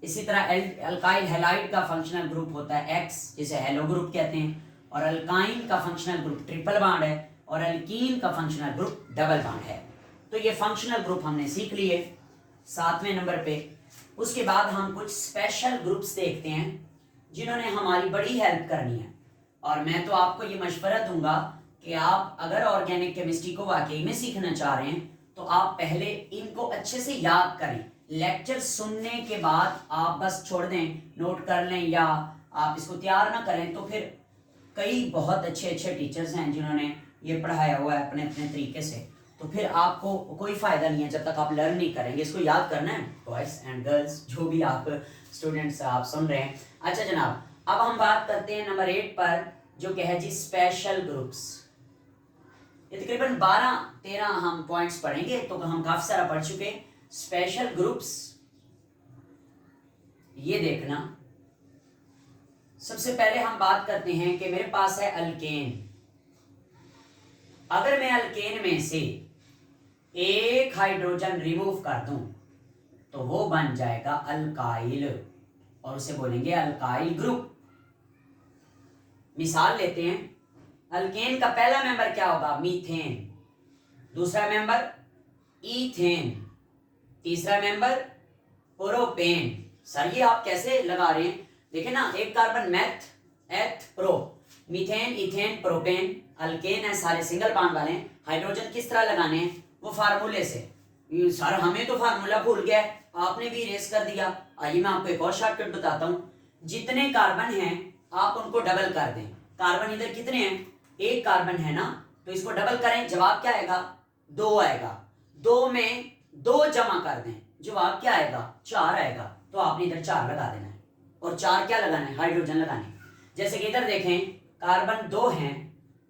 इसी तरह अल्काइल हैलाइड का फंक्शनल ग्रुप होता है X, जिसे हेलो ग्रुप कहते हैं, और अल्काइन का फंक्शनल ग्रुप ट्रिपल बॉन्ड है, और अल्कीन का फंक्शनल ग्रुप डबल बॉन्ड है। तो ये फंक्शनल ग्रुप हमने सीख लिए 7वें नंबर पे। उसके बाद हम कुछ स्पेशल ग्रुप्स देखते हैं जिन्होंने हमारी बड़ी हेल्प करनी है, और मैं तो आपको ये मशवरा दूंगा कि आप अगर ऑर्गेनिक केमिस्ट्री को वाकई में सीखना चाह रहे हैं तो आप पहले इनको अच्छे से याद करें। लेक्चर सुनने के बाद आप बस छोड़ दें, नोट कर लें, या आप इसको तैयार ना करें तो फिर कई बहुत अच्छे अच्छे टीचर्स हैं जिन्होंने ये पढ़ाया हुआ है अपने अपने तरीके से, तो फिर आपको कोई फ़ायदा नहीं है जब तक आप लर्न नहीं करेंगे। इसको याद करना है, बॉयज़ एंड गर्ल्स, जो भी आप स्टूडेंट्स आप सुन रहे हैं। अच्छा जनाब, अब हम बात करते हैं नंबर 8 पर, जो कि है जी स्पेशल ग्रुप्स। ये तकरीबन 12-13 हम पॉइंट्स पढ़ेंगे, तो हम काफ़ी सारा पढ़ चुके। स्पेशल ग्रुप्स ये देखना, सबसे पहले हम बात करते हैं कि मेरे पास है अल्केन। अगर मैं अल्केन में से एक हाइड्रोजन रिमूव कर दूं तो वो बन जाएगा अल्काइल, और उसे बोलेंगे अल्काइल ग्रुप। मिसाल लेते हैं, अल्केन का पहला मेंबर क्या होगा? मीथेन। दूसरा मेंबर ईथेन। तीसरा मेंबर प्रोपेन। सर ये आप कैसे लगा रहे हैं? देखे ना, एक कार्बन मेथ, एथ, pro, methane, ethane, propane, alkane है, सारे सिंगल बॉन्ड वाले हैं। हाइड्रोजन किस तरह लगाने हैं, वो फार्मूले से। सर हमें तो फार्मूला भूल गया, आपने भी इरेज कर दिया। आइए मैं आपको एक और शॉर्टकट बताता हूँ। जितने कार्बन हैं आप उनको डबल कर दें। कार्बन इधर कितने हैं, एक कार्बन है ना, तो इसको डबल करें, जवाब क्या आएगा, 2 आएगा। 2 में 2 जमा कर दें, जवाब क्या आएगा, 4 आएगा। तो आपने इधर 4 लगा देना है, और 4 क्या लगाना है, हाइड्रोजन लगाने। जैसे कि इधर देखें, कार्बन 2 हैं,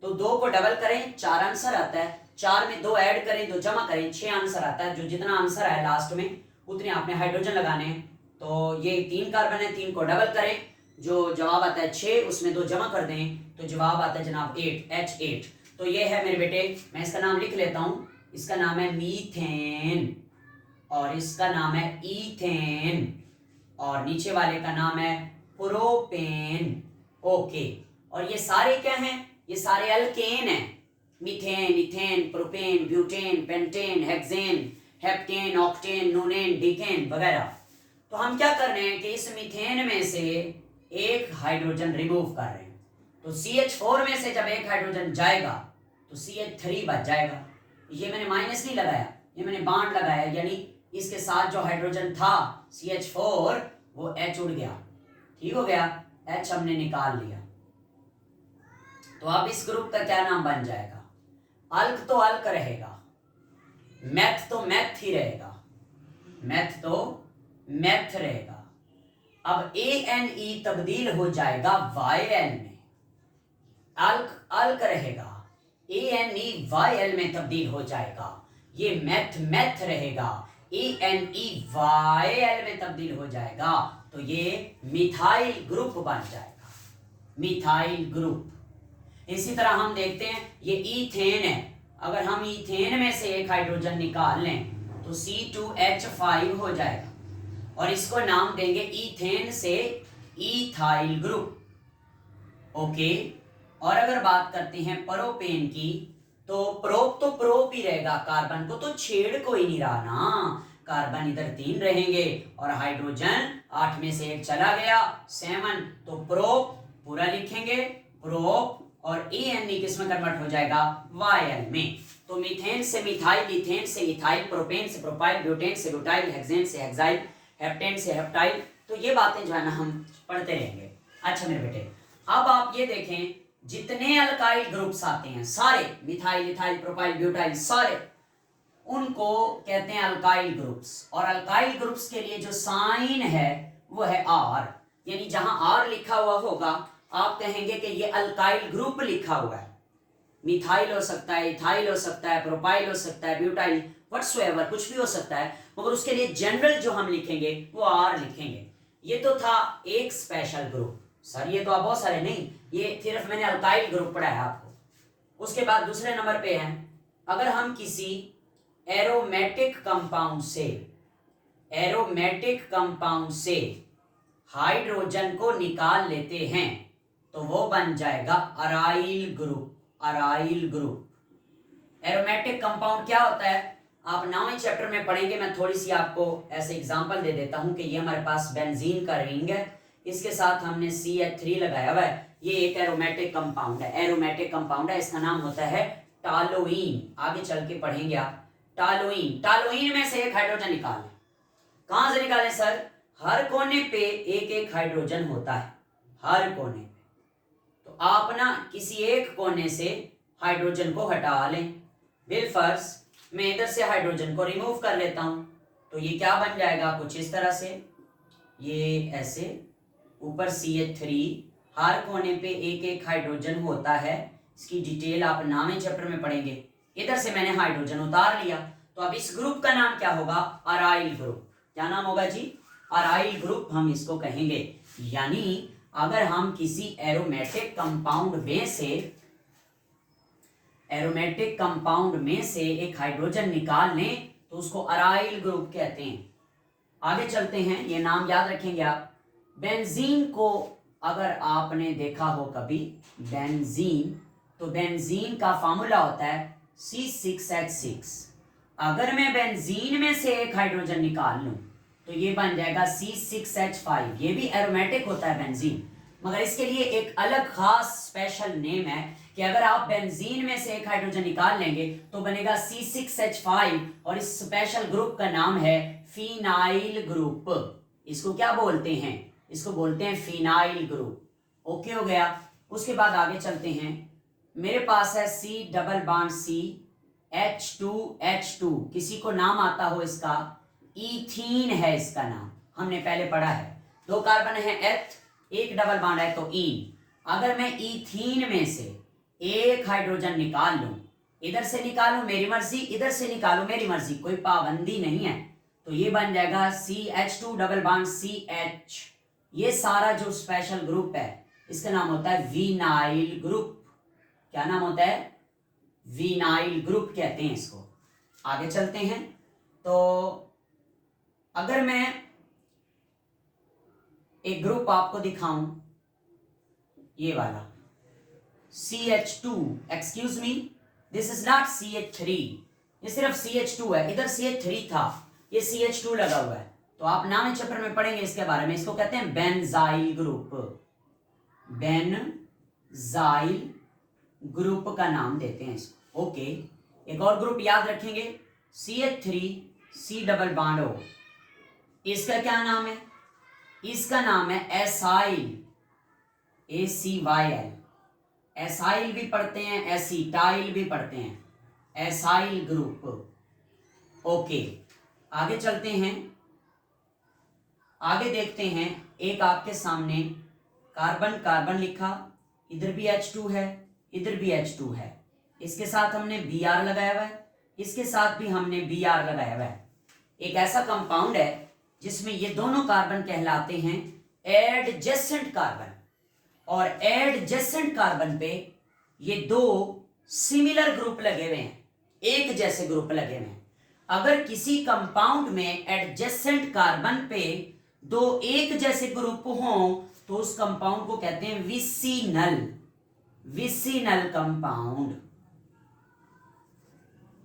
तो 2 को डबल करें, 4 आंसर आता है। 4 में 2 ऐड करें, 2 जमा करें, 6 आंसर आता है। जो जितना आंसर है लास्ट में उतने आपने हाइड्रोजन लगाने हैं। तो ये 3 कार्बन है, 3 को डबल करें, जो जवाब आता है 6, उसमें 2 जमा कर दें, तो जवाब आता है जनाब 8, H8। तो ये है मेरे बेटे, मैं इसका नाम लिख लेता हूं। इसका नाम है मीथेन, और इसका नाम है इथेन, और नीचे वाले का नाम है प्रोपेन। ओके, और ये सारे क्या हैं, ये सारे अल्केन हैं। Methane, ethane, propane, butane, pentane, hexane, heptane, octane, nonane, decane वगैरह। तो हम क्या कर रहे हैं कि इस मीथेन में से एक हाइड्रोजन रिमूव कर रहे हैं। तो CH4 में से जब एक हाइड्रोजन जाएगा तो CH3 बच जाएगा। ये मैंने माइनस नहीं लगाया, ये मैंने बांड लगाया, यानी इसके साथ जो हाइड्रोजन था CH4 वो H उड़ गया, ठीक हो गया, H हमने निकाल लिया। तो अब इस ग्रुप का क्या नाम बन जाएगा, अल्क तो अल्क रहेगा, मैथ तो मैथ ही रहेगा, मैथ तो मैथ रहेगा। अब ANE तब्दील हो जाएगा YL में, अल्क अल्क रहेगा, ANE YL में तब्दील हो जाएगा। ये मैथ मैथ रहेगा, ANE YL में तब्दील हो जाएगा, तो ये मिथाइल ग्रुप बन जाएगा, मिथाइल ग्रुप। इसी तरह हम देखते हैं, ये ईथेन है, अगर हम ईथेन में से एक हाइड्रोजन निकाल लें तो C2H5 हो जाएगा, और इसको नाम देंगे ईथेन से इथाइल ग्रुप। ओके, और अगर बात करते हैं प्रोपेन की, तो प्रोप तो प्रोप ही रहेगा, कार्बन को तो छेड़ कोई नहीं रहा ना, कार्बन इधर 3 रहेंगे और हाइड्रोजन 8 में से एक चला गया 7, तो प्रोप पूरा लिखेंगे, प्रोप, और ANE किस में कन्वर्ट हो जाएगा, YL में। तो मीथेन से मिथाइल, इथेन से इथाइल, प्रोपेन से प्रोपाइल, ब्यूटेन से ब्यूटाइल, हेक्सेन से हेक्साइल, हेप्टेन से हेप्टाइल। तो ये बातें जो है ना हम पढ़ते रहेंगे। अच्छा मेरे बेटे, अब आप ये देखें, जितने अल्काइल ग्रुप्स आते हैं सारे, मिथाइल, इथाइल, प्रोपाइल, ब्यूटाइल, सारे, उनको कहते हैं अल्काइल ग्रुप्स। और अल्काइल ग्रुप्स के लिए जो साइन है वो है R, यानी जहां R लिखा हुआ होगा आप कहेंगे कि ये अल्काइल ग्रुप लिखा हुआ है। मिथाइल हो सकता है, इथाइल हो सकता है, प्रोपाइल हो सकता है, ब्यूटाइल, व्हाटसोएवर, कुछ भी हो सकता है, मगर उसके लिए जनरल जो हम लिखेंगे वो R लिखेंगे। ये तो था एक स्पेशल ग्रुप। सर ये तो आप बहुत सारे नहीं, ये सिर्फ मैंने अल्काइल ग्रुप पढ़ाया आपको। उसके बाद दूसरे नंबर पे है, अगर हम किसी एरोमेटिक कंपाउंड से हाइड्रोजन को निकाल लेते हैं तो वो बन जाएगा aryl group, aryl group. Aromatic compound क्या होता है आप 9वें चैप्टर में पढ़ेंगे। मैं थोड़ी सी आपको ऐसे एग्जांपल दे देता हूं कि ये हमारे पास बेंजीन का रिंग है, इसके साथ हमने CH3 लगाया हुआ है, ये एक एरोमेटिक कंपाउंड है, एरोमेटिक कंपाउंड है, इसका नाम होता है टालोइन। आगे चल के पढ़ेंगे आप टालोइन। टालोइन में से एक हाइड्रोजन निकालें, कहां से निकालें सर, हर कोने पे एक एक हाइड्रोजन होता है, हर कोने पे। तो आप ना किसी एक कोने से हाइड्रोजन को हटा लें। बिलफर्ज मैं इधर से हाइड्रोजन को रिमूव कर लेता हूं, तो ये क्या बन जाएगा, कुछ इस तरह से, ये ऐसे, ऊपर CH3, हर कोने पे एक एक हाइड्रोजन होता है। इसकी डिटेल आप 9वें चैप्टर में पढ़ेंगे। इधर से मैंने हाइड्रोजन उतार लिया, तो अब इस ग्रुप का नाम क्या होगा, अराइल ग्रुप। क्या नाम होगा जी, अराइल ग्रुप हम इसको कहेंगे। यानी अगर हम किसी एरोमेटिक कंपाउंड में से एक हाइड्रोजन निकाल लें तो उसको अराइल ग्रुप कहते हैं। आगे चलते हैं, ये नाम याद रखेंगे आप। बेंजीन को अगर आपने देखा हो कभी, बेंजीन, तो बेंजीन का फार्मूला होता है C6H6। अगर मैं बेंजीन में से एक हाइड्रोजन निकाल लूं तो ये बन जाएगा C6H5। ये भी एरोमेटिक होता है बेंजीन, मगर इसके लिए एक अलग खास स्पेशल नेम है कि अगर आप बेंजीन में से एक हाइड्रोजन निकाल लेंगे तो बनेगा C6H5 और इस स्पेशल ग्रुप का नाम है फिनाइल ग्रुप। इसको क्या बोलते हैं? इसको बोलते हैं फिनाइल ग्रुप। ओके हो गया। उसके बाद आगे चलते हैं। मेरे पास है C double bond C H2H2, किसी को नाम आता हो इसका? ईथीन है इसका नाम, हमने पहले पढ़ा है। 2 कार्बन है एथ, एक डबल बॉन्ड है तो ईन। अगर मैं ईथीन में से एक हाइड्रोजन निकाल लूं, इधर से निकालूं मेरी मर्जी, इधर से निकालूं मेरी मर्जी, कोई पाबंदी नहीं है, तो ये बन जाएगा CH2 डबल बॉन्ड CH। ये सारा जो स्पेशल ग्रुप है इसका नाम होता है विनाइल ग्रुप। क्या नाम होता है? विनाइल ग्रुप कहते हैं इसको। आगे चलते हैं। तो अगर मैं एक ग्रुप आपको दिखाऊं, ये वाला CH2, excuse me, this is not CH3, ये सिर्फ CH2 है। इधर CH3 था, ये CH2 लगा हुआ है। तो आप नाम चैप्टर में पढ़ेंगे इसके बारे में। इसको कहते हैं बेंजाइल ग्रुप। बेंजाइल ग्रुप का नाम देते हैं इसको। ओके, एक और ग्रुप याद रखेंगे, CH3 C double bond O। इसका क्या नाम है? इसका नाम है एसाइल, ACYL। एसाइल भी पढ़ते हैं, एसीटाइल भी पढ़ते हैं, एसाइल ग्रुप। ओके, आगे चलते हैं। आगे देखते हैं, एक आपके सामने कार्बन कार्बन लिखा, इधर भी H2 है, इधर भी H2 है, इसके साथ हमने Br लगाया हुआ है, इसके साथ भी हमने Br लगाया हुआ है। एक ऐसा कंपाउंड है जिसमें ये दोनों कार्बन कहलाते हैं एडजेसेंट कार्बन, और एडजेसेंट कार्बन पे ये 2 सिमिलर ग्रुप लगे हुए हैं, एक जैसे ग्रुप लगे हुए हैं। अगर किसी कंपाउंड में एडजेसेंट कार्बन पे 2 एक जैसे ग्रुप हों तो उस कंपाउंड को कहते हैं विसिनल, विसिनल कंपाउंड।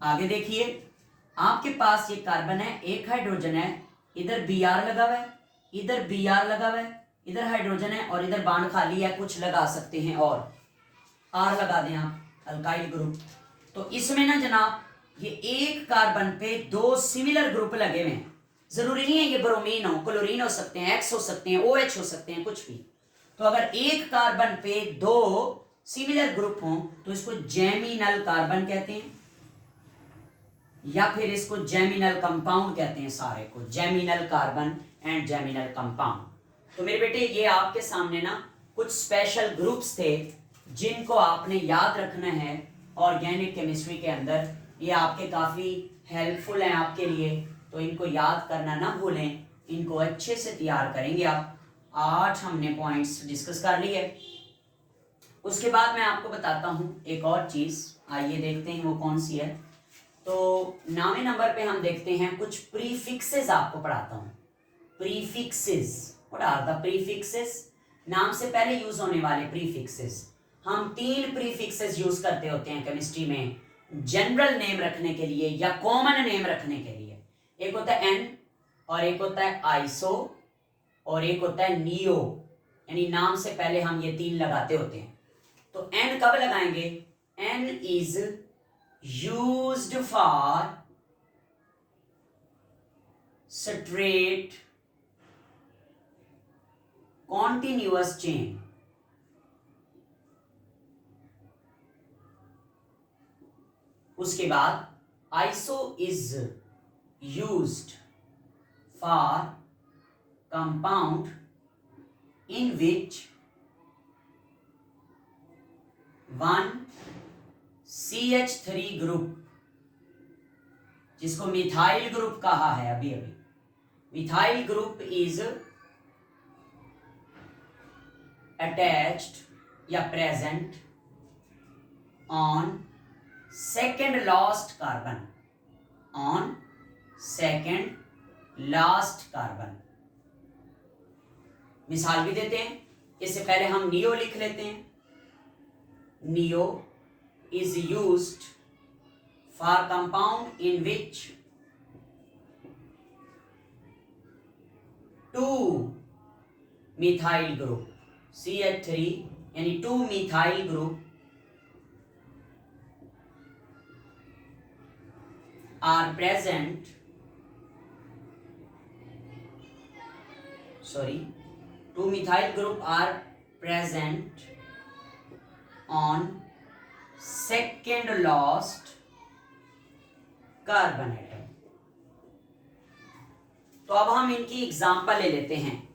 आगे देखिए, आपके पास ये कार्बन है, एक हाइड्रोजन है, इधर Br लगा हुआ है, इधर Br लगा हुआ है, इधर हाइड्रोजन है और इधर बाण खाली है, कुछ लगा सकते हैं और R लगा दें आप, अल्काइल ग्रुप। तो इसमें ना जनाब, ये एक कार्बन पे 2 सिमिलर ग्रुप लगे हुए हैं। जरूरी नहीं है ये ब्रोमीन हो, क्लोरीन हो सकते हैं, X हो सकते हैं, OH हो सकते हैं, कुछ भी। तो अगर एक कार्बन पे 2 सिमिलर ग्रुप हों तो इसको जेमिनल कार्बन कहते हैं, या फिर इसको जेमिनल कंपाउंड कहते हैं। सारे को geminal carbon and geminal compound. तो मेरे बेटे, ये आपके सामने ना कुछ स्पेशल ग्रुप्स थे जिनको आपने याद रखना है ऑर्गेनिक केमिस्ट्री के अंदर। ये आपके काफ़ी हेल्पफुल हैं आपके लिए, तो इनको याद करना ना भूलें, इनको अच्छे से तैयार करेंगे आप। 8 हमने पॉइंट्स डिस्कस कर लिए। उसके बाद मैं आपको बताता हूँ एक और चीज़, आइए देखते हैं वो कौन सी है। तो 9वें नंबर पे हम देखते हैं कुछ प्रीफिक्सेस, आपको पढ़ाता हूँ। Prefixes, what are the prefixes? नाम से पहले यूज होने वाले प्रीफिक्सेस। हम 3 प्रीफिक्सेस यूज करते होते हैं केमिस्ट्री में, जनरल नेम रखने के लिए या कॉमन नेम रखने के लिए। एक होता है एन, और एक होता है आइसो, और एक होता है नियो, यानी नाम से पहले हम ये 3 लगाते होते हैं। तो एन कब लगाएंगे? N is used for straight continuous chain. उसके बाद iso is used for compound in which 1 CH3 group, जिसको मिथाइल ग्रुप कहा है अभी अभी, मिथाइल ग्रुप इज अटैच्ड या present on second last carbon, on second last carbon. मिसाल भी देते हैं, इससे पहले हम नियो लिख लेते हैं। Neo is used for compound in which two methyl group, CH3 यानी 2 methyl group are present, sorry, 2 methyl group are present on second last carbon atom। तो अब हम इनकी एग्जांपल ले लेते हैं,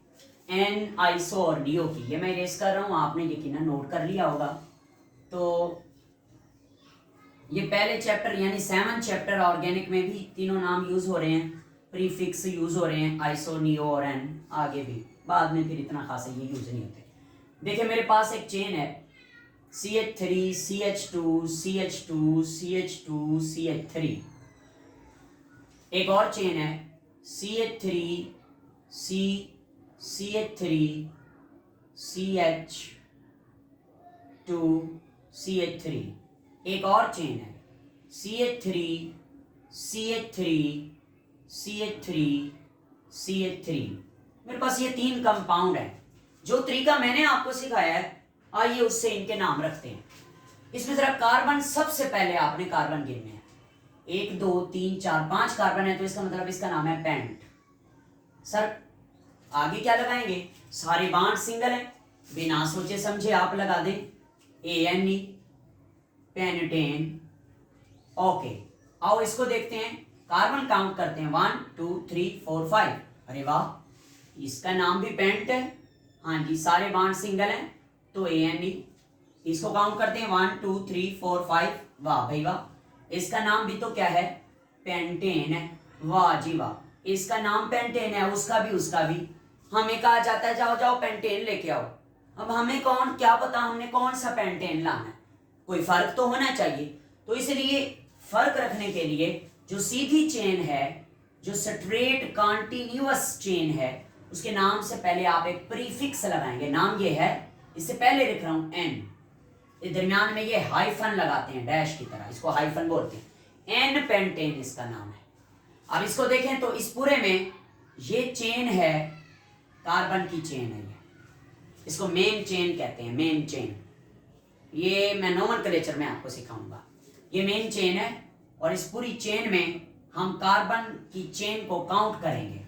एन, आइसो और नियो की। ये मैं इरेज कर रहा हूं, आपने यकीनन नोट कर लिया होगा। तो ये पहले चैप्टर यानी 7 चैप्टर ऑर्गेनिक में भी तीनों नाम यूज हो रहे हैं, प्रीफिक्स यूज हो रहे हैं, आइसो, नियो और एन। आगे भी बाद में फिर इतना खास ये यूज नहीं होते। देखिए मेरे पास एक चेन है CH3 CH2 CH2 CH2 CH3। एक और चेन है CH3 C CH3 CH2 CH3। एक और चेन है CH3 CH3 CH3 CH3। मेरे पास ये 3 कंपाउंड है। जो तरीका मैंने आपको सिखाया है, आइए उससे इनके नाम रखते हैं। इसमें जरा कार्बन सबसे पहले आपने कार्बन गिनने हैं। 1 2 3 4 5 कार्बन है, तो इसका मतलब इसका नाम है पेंट। सर आगे क्या लगाएंगे? सारे बॉन्ड सिंगल हैं, बिना सोचे समझे आप लगा दें ANE, पेंटेन। ओके, आओ इसको देखते हैं, कार्बन काउंट करते हैं 1 2 3 4 5। अरे वाह, इसका नाम भी पेंट है। हाँ जी, सारे बॉन्ड सिंगल हैं तो ANE। इसको काउंट करते हैं 1 2 3 4 5। वाह भाई वाह, इसका नाम भी तो क्या है? पेंटेन है। वाह जी वाह, इसका नाम पेंटेन है, उसका भी। हमें कहा जाता है जाओ जाओ पेंटेन लेके आओ। अब हमें क्या पता हमने कौन सा पेंटेन लाना है, कोई फर्क तो होना चाहिए। तो इसलिए फर्क रखने के लिए जो सीधी चेन है, जो स्ट्रेट कॉन्टिन्यूअस चेन है, उसके नाम से पहले आप एक प्रीफिक्स लगाएंगे। नाम ये है, इससे पहले लिख रहा हूं N, इस दरमियान में ये हाइफन लगाते हैं डैश की तरह, इसको हाइफन बोलते हैं। N पेंटेन इसका नाम है। अब इसको देखें तो इस पूरे में ये चेन है, कार्बन की चेन है, इसको मेन चेन कहते हैं, मेन चेन। ये मैं नोमेनक्लेचर में आपको सिखाऊंगा। ये मेन चेन है और इस पूरी चेन में हम कार्बन की चेन को काउंट करेंगे,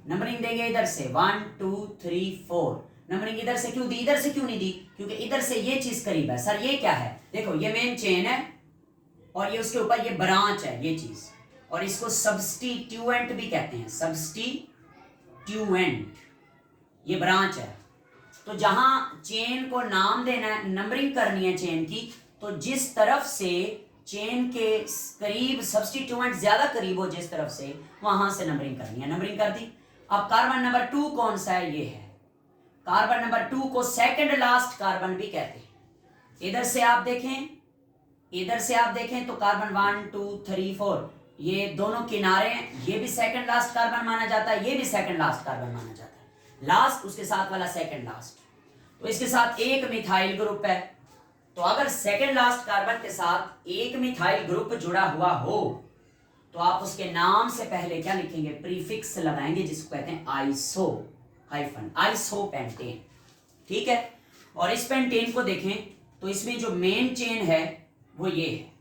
नंबरिंग देंगे इधर से 1 2 3 4। नंबरिंग इधर से क्यों दी, इधर से क्यों नहीं दी? क्योंकि इधर से ये चीज करीब है। सर ये क्या है? देखो ये मेन चेन है और ये उसके ऊपर ये ब्रांच है, ये चीज, और इसको सब्स्टिट्यूएंट भी कहते हैं, सब्स्टिट्यूएंट, ये ब्रांच है। तो जहां चेन को नाम देना है, नंबरिंग करनी है चेन की, तो जिस तरफ से चेन के करीब सब्स्टिट्यूएंट ज्यादा करीब हो, जिस तरफ से, वहां से नंबरिंग करनी है। नंबरिंग कर दी। अब कार्बन नंबर 2 कौन सा है? ये है कार्बन नंबर 2 को सेकंड लास्ट कार्बन भी कहते हैं। इधर से आप देखें तो कार्बन 1 2 3 4, ये दोनों किनारे हैं, ये भी सेकंड लास्ट कार्बन माना जाता है, ये भी सेकंड लास्ट कार्बन माना जाता है। लास्ट उसके साथ वाला सेकंड लास्ट, तो इसके साथ एक मिथाइल ग्रुप है। तो अगर सेकंड लास्ट कार्बन के साथ एक मिथाइल ग्रुप जुड़ा हुआ हो, तो आप उसके नाम से पहले क्या लिखेंगे? प्रीफिक्स लगाएंगे, जिसको कहते हैं आइसो, हाइफन, आइसो पेंटेन। ठीक है। और इस पेंटेन को देखें तो इसमें जो मेन चेन है वो ये है।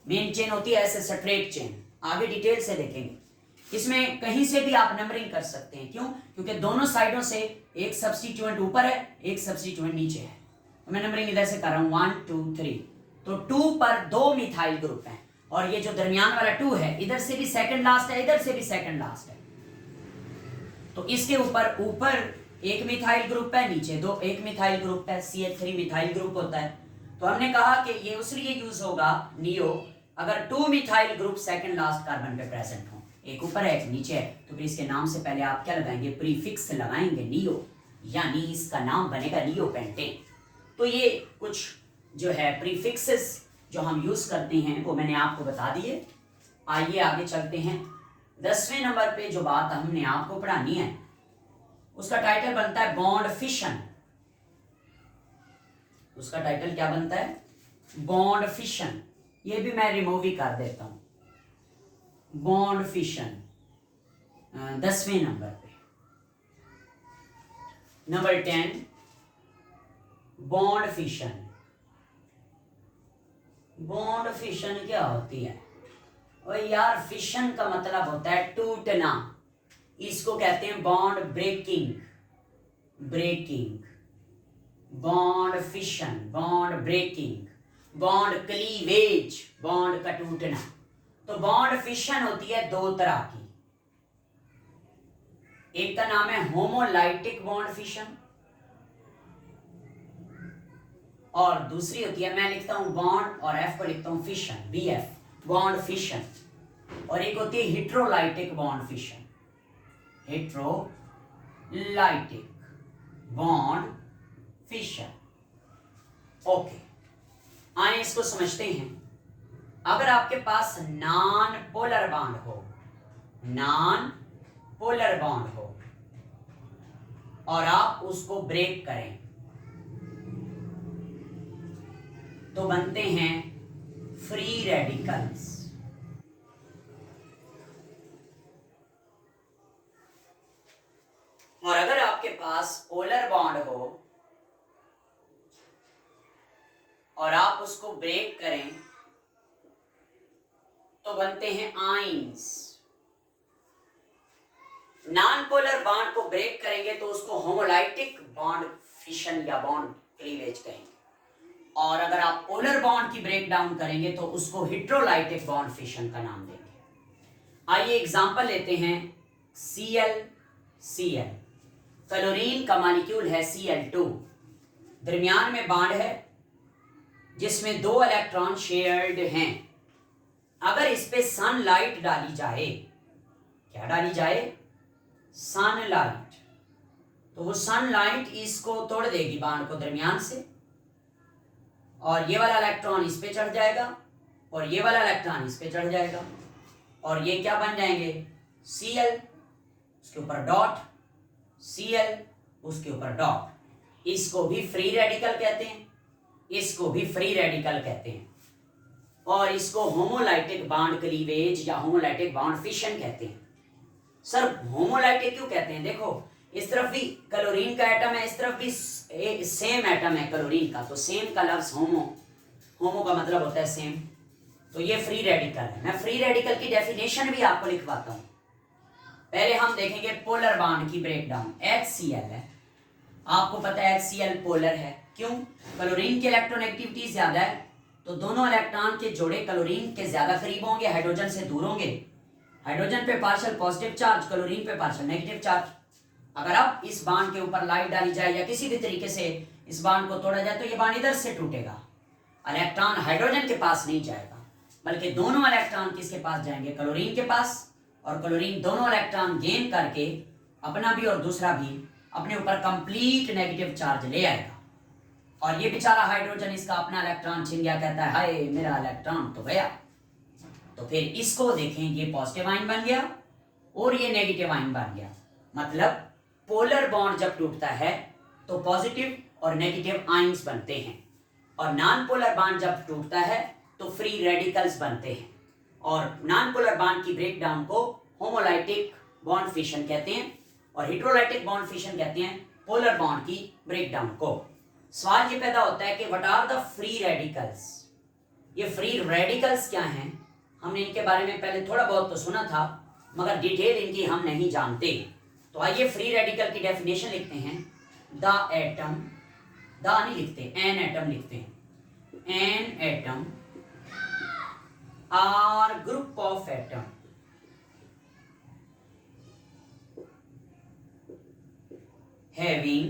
मेन चेन होती है ऐसे स्ट्रेट चेन, आगे डिटेल से देखेंगे। इसमें कहीं से भी आप नंबरिंग कर सकते हैं। क्यों? क्योंकि दोनों साइडों से एक सब्स्टिट्यूएंट ऊपर है, एक सब्स्टिट्यूएंट नीचे है। तो मैं नंबरिंग इधर से कर रहा हूं 1 2 3। तो 2 पर 2 मिथाइल ग्रुप हैं, और ये जो दरमियान वाला 2 है, इधर से भी सेकंड लास्ट है, इधर से भी सेकंड लास्ट है। तो इसके ऊपर एक मिथाइल ग्रुप है, नीचे एक मिथाइल ग्रुप है, CH3 मिथाइल ग्रुप होता है। तो हमने कहा कि ये उस लिए यूज होगा नियो, अगर 2 methyl group second last carbon पे प्रेजेंट हो, एक ऊपर है एक नीचे है, तो फिर इसके नाम से पहले आप क्या लगाएंगे? प्रीफिक्स लगाएंगे नियो, यानी इसका नाम बनेगा नियो पेंटेन। तो ये कुछ जो है प्रीफिक्सेस जो हम यूज करते हैं वो मैंने आपको बता दिए। आइए आगे चलते हैं। 10वें नंबर पे जो बात हमने आपको पढ़ानी है उसका टाइटल बनता है बॉन्ड फिशन। उसका टाइटल क्या बनता है? Bond fission. ये भी मैं रिमूव ही कर देता हूं, बॉन्ड फिशन 10वें नंबर पे। Number 10 bond fission. Bond fission क्या होती है? और यार फिशन का मतलब होता है टूटना, इसको कहते हैं bond breaking. Breaking, bond fission, bond breaking, bond cleavage, bond का टूटना। तो बॉन्ड फिशन होती है दो तरह की, एक का नाम है होमोलाइटिक बॉन्ड फिशन और दूसरी होती है, मैं लिखता हूं बॉन्ड और एफ को लिखता हूं फिशन, बीएफ, बॉन्ड फिशन। और एक होती है heterolytic bond fission, heterolytic bond fission. Okay, आइए इसको समझते हैं। अगर आपके पास नॉन पोलर बॉन्ड हो, नॉन पोलर बॉन्ड हो और आप उसको ब्रेक करें तो बनते हैं फ्री रेडिकल्स। और अगर आपके पास पोलर बॉन्ड हो और आप उसको ब्रेक करें तो बनते हैं आइंस। नॉन पोलर बॉन्ड को ब्रेक करेंगे तो उसको होमोलाइटिक बॉन्ड फिशन या बॉन्ड क्लीवेज कहेंगे, और अगर आप पोलर बॉन्ड की ब्रेक डाउन करेंगे तो उसको हिट्रोलाइटिक बॉन्ड फिशन का नाम देंगे। आइए एग्जांपल लेते हैं, Cl, क्लोरीन का मॉलिक्यूल है Cl2, दरमियान में बॉन्ड है जिसमें दो इलेक्ट्रॉन शेयर्ड हैं। अगर इस पे सनलाइट डाली जाए, क्या डाली जाए? सनलाइट, तो वो सनलाइट इसको तोड़ देगी बॉन्ड को दरमियान से, और ये वाला इलेक्ट्रॉन इस पे चढ़ जाएगा और ये वाला इलेक्ट्रॉन इस पे चढ़ जाएगा, और ये क्या बन जाएंगे? Cl, उसके ऊपर डॉट, Cl, उसके ऊपर डॉट। इसको भी फ्री रेडिकल कहते हैं, इसको भी फ्री रेडिकल कहते हैं, और इसको होमोलाइटिक बॉन्ड क्लीवेज या होमोलाइटिक बॉन्ड फिशन कहते हैं। सर होमोलाइटिक क्यों कहते हैं? देखो, इस तरफ भी क्लोरीन का एटम है, इस तरफ भी सेम एटम है क्लोरीन का, तो सेम का लफ्ज होमो, होमो का मतलब होता है सेम, तो ये फ्री रेडिकल है। मैं फ्री रेडिकल की डेफिनेशन भी आपको लिखवाता हूं। पहले हम देखेंगे पोलर बॉन्ड की ब्रेकडाउन। HCl है, आपको पता है HCl पोलर है, क्यों? क्लोरीन की इलेक्ट्रोनेगेटिविटी ज्यादा है, तो दोनों इलेक्ट्रॉन के जोड़े क्लोरीन के ज्यादा करीब होंगे, हाइड्रोजन से दूर होंगे। हाइड्रोजन पे पार्शियल पॉजिटिव चार्ज, क्लोरीन पे पार्शियल नेगेटिव चार्ज। अगर अब इस बॉन्ड के ऊपर लाइट डाली जाए या किसी भी तरीके से इस बॉन्ड को तोड़ा जाए तो ये बॉन्ड इधर से टूटेगा, इलेक्ट्रॉन हाइड्रोजन के पास नहीं जाएगा, बल्कि दोनों इलेक्ट्रॉन किसके पास जाएंगे? क्लोरीन के पास, और क्लोरीन दोनों इलेक्ट्रॉन गेन करके अपना भी और दूसरा भी अपने ऊपर कंप्लीट नेगेटिव चार्ज ले आएगा, और ये बेचारा हाइड्रोजन इसका अपना इलेक्ट्रॉन छीन गया, कहता है हाय मेरा इलेक्ट्रॉन तो गया। तो फिर इसको देखें, ये पॉजिटिव आयन बन गया और ये नेगेटिव आयन बन गया। मतलब पोलर बॉन्ड जब टूटता है तो पॉजिटिव और नेगेटिव आयंस बनते हैं, और नॉन पोलर बॉन्ड जब टूटता है तो फ्री रेडिकल्स बनते हैं। और नॉन पोलर बॉन्ड की ब्रेकडाउन को होमोलाइटिक बॉन्ड फिशन कहते हैं, और हिट्रोलाइटिक बॉन्ड फिशन कहते हैं पोलर बॉन्ड की ब्रेकडाउन को। सवाल ये पैदा होता है कि what are the free radicals? ये फ्री रेडिकल्स क्या हैं? हमने इनके बारे में पहले थोड़ा बहुत तो सुना था, मगर डिटेल इनकी हम नहीं जानते। तो आइए फ्री रेडिकल की डेफिनेशन लिखते हैं। द एटम, द नहीं लिखते, एन एटम लिखते हैं। An atom or group of atom having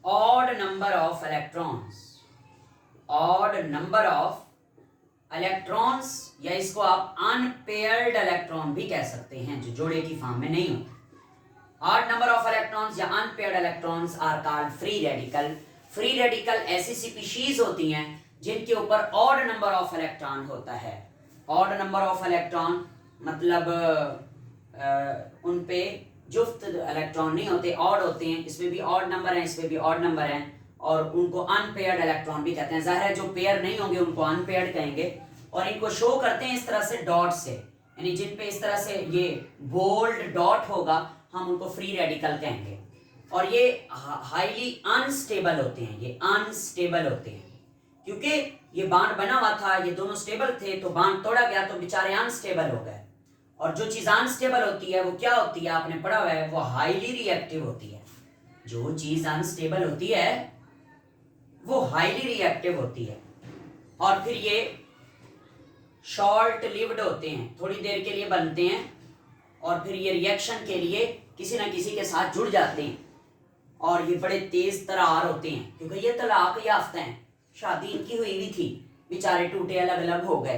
odd number of electrons, odd number of electrons, या इसको आप अनपेयर्ड इलेक्ट्रॉन भी कह सकते हैं, जो जोड़े की फॉर्म में नहीं होते। odd number of electrons या unpaired electrons are called free radical। Free radical ऐसी स्पीशीज होती हैं जिनके ऊपर odd number of electron होता है। odd number of electron मतलब उन पे जुफ्त इलेक्ट्रॉन नहीं होते, ऑड होते हैं। इसमें भी ऑड नंबर है, इसमें भी ऑड नंबर है, और उनको अनपेयर्ड इलेक्ट्रॉन भी कहते हैं। जाहिर है जो पेयर नहीं होंगे उनको अनपेयर्ड कहेंगे, और इनको शो करते हैं इस तरह से डॉट से, यानी जिन पे इस तरह से ये बोल्ड डॉट होगा हम उनको फ्री रेडिकल कहेंगे। और ये हाईली अनस्टेबल होते हैं, ये अनस्टेबल होते हैं क्योंकि ये बॉन्ड बना हुआ था, ये दोनों स्टेबल थे, तो बॉन्ड तोड़ा गया तो बेचारे अनस्टेबल हो गए। और जो चीज अनस्टेबल होती है वो क्या होती है, आपने पढ़ा हुआ है, वो हाईली रिएक्टिव होती है। जो चीज अनस्टेबल होती है वो हाईली रिएक्टिव होती है। और फिर ये शॉर्ट लिव्ड होते हैं, थोड़ी देर के लिए बनते हैं और फिर ये रिएक्शन के लिए किसी ना किसी के साथ जुड़ जाते हैं और ये बड़े तेज तरार होते हैं क्योंकि ये तलाक याफ्ता हैं, शादी इनकी हुई भी थी, बेचारे टूटे अलग अलग हो गए,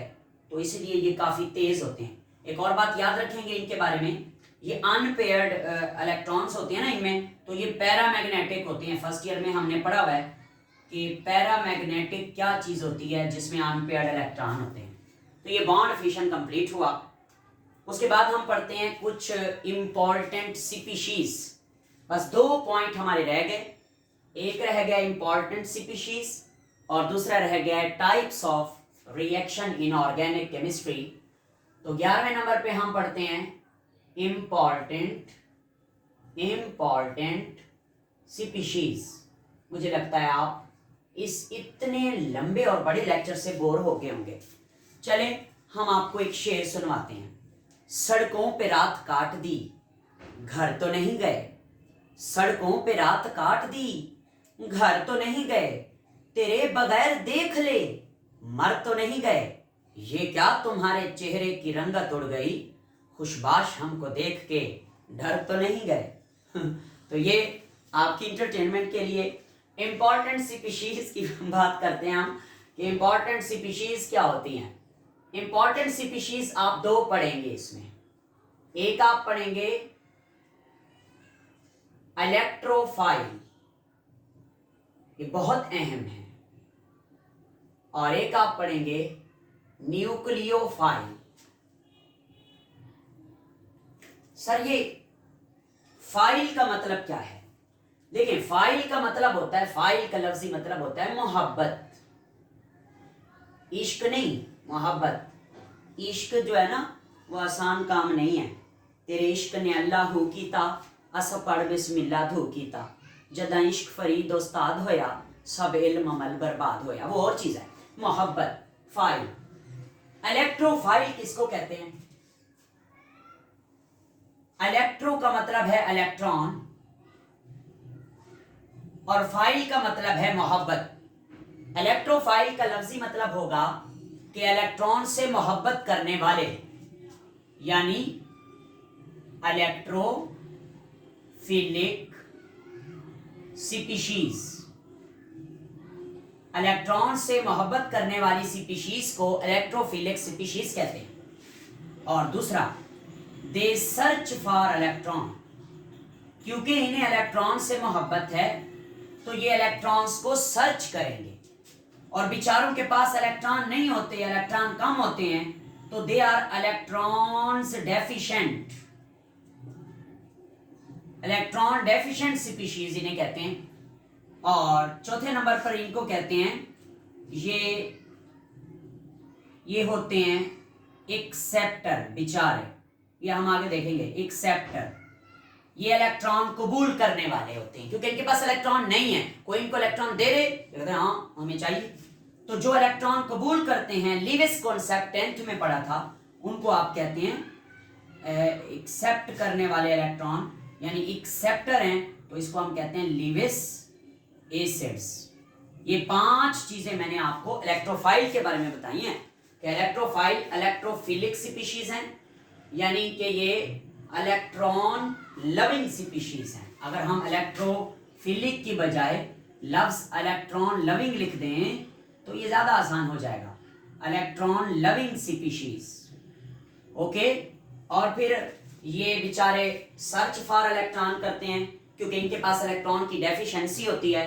तो इसलिए ये काफी तेज होते हैं। एक और बात याद रखेंगे इनके बारे में, ये अनपेयर्ड इलेक्ट्रॉन्स होते हैं ना इनमें, तो ये पैरामैग्नेटिक होते हैं। फर्स्ट ईयर में हमने पढ़ा हुआ है कि पैरामैग्नेटिक क्या चीज होती है जिसमें अनपेयर्ड इलेक्ट्रॉन होते हैं। तो ये बॉन्ड फिशन कंप्लीट हुआ। उसके बाद हम पढ़ते हैं कुछ इंपॉर्टेंट स्पीशीज। बस 2 पॉइंट हमारे रह गए, एक रह गया इंपॉर्टेंट स्पीशीज और दूसरा रह गया types of reaction in organic chemistry. तो 11वें नंबर पे हम पढ़ते हैं इंपॉर्टेंट स्पीशीज। मुझे लगता है आप इस इतने लंबे और बड़े लेक्चर से बोर हो गए होंगे। चले हम आपको एक शेर सुनवाते हैं। सड़कों पे रात काट दी, घर तो नहीं गए, सड़कों पे रात काट दी, घर तो नहीं गए, तेरे बगैर देख ले, मर तो नहीं गए, ये क्या तुम्हारे चेहरे की रंगत उड़ गई, खुशबाश हमको देख के डर तो नहीं गए। तो ये आपकी इंटरटेनमेंट के लिए इंपॉर्टेंट स्पीशीज की बात करते हैं हम कि इंपॉर्टेंट स्पीशीज क्या होती हैं। इंपॉर्टेंट स्पीशीज आप 2 पढ़ेंगे इसमें, एक आप पढ़ेंगे इलेक्ट्रोफाइल, ये बहुत अहम है, और एक आप पढ़ेंगे न्यूक्लियोफाइल। सर ये फाइल का मतलब क्या है? देखिए फाइल का मतलब होता है, फाइल का लफ्जी मतलब होता है मोहब्बत, इश्क नहीं, मोहब्बत। इश्क जो है ना वो आसान काम नहीं है। तेरे इश्क ने अल्लाह हु कीता, अस पढ़ बिस्मिल्लाह धू कीता, जदा इश्क फरीद उस्ताद होया, सब इल्म अमल बर्बाद होया, वो और चीज है। मोहब्बत फाइल। इलेक्ट्रोफाइल किसको कहते हैं? इलेक्ट्रो का मतलब है इलेक्ट्रॉन और फाइल का मतलब है मोहब्बत। इलेक्ट्रोफाइल का लफ्जी मतलब होगा कि इलेक्ट्रॉन से मोहब्बत करने वाले, यानी इलेक्ट्रोफिलिक स्पीशीज। इलेक्ट्रॉन से मोहब्बत करने वाली स्पीशीज को इलेक्ट्रोफिलिक स्पीशीज कहते हैं। और दूसरा, दे सर्च फॉर इलेक्ट्रॉन, क्योंकि इन्हें इलेक्ट्रॉन से मोहब्बत है तो ये इलेक्ट्रॉन्स को सर्च करेंगे, और बेचारों के पास इलेक्ट्रॉन नहीं होते, इलेक्ट्रॉन कम होते हैं, तो they are electrons deficient. Electron deficient species इन्हें कहते हैं। और चौथे नंबर पर इनको कहते हैं, ये होते हैं एक्सेप्टर, बेचारे, ये हम आगे देखेंगे। एक्सेप्टर ये इलेक्ट्रॉन कबूल करने वाले होते हैं, क्योंकि इनके पास इलेक्ट्रॉन नहीं है, कोई इनको इलेक्ट्रॉन दे दे, कहते हैं हाँ हमें चाहिए। तो जो इलेक्ट्रॉन कबूल करते हैं, लिविस कॉन्सेप्ट 10th में पढ़ा था, उनको आप कहते हैं एक्सेप्ट करने वाले इलेक्ट्रॉन, यानी एक्सेप्टर हैं, तो इसको हम कहते हैं लिविस एसिड्स। ये 5 चीजें मैंने आपको इलेक्ट्रोफाइल के बारे में बताई हैं कि इलेक्ट्रोफाइल इलेक्ट्रोफिलिक स्पीशीज हैं, यानी कि ये इलेक्ट्रॉन लविंग स्पीशीज हैं। अगर हम इलेक्ट्रोफिलिक की बजाय लफ्ज इलेक्ट्रॉन लविंग लिख दें तो ये ज्यादा आसान हो जाएगा, इलेक्ट्रॉन लविंग स्पीशीज। ओके, और फिर ये बेचारे सर्च फॉर इलेक्ट्रॉन करते हैं क्योंकि इनके पास इलेक्ट्रॉन की डेफिशिएंसी होती है,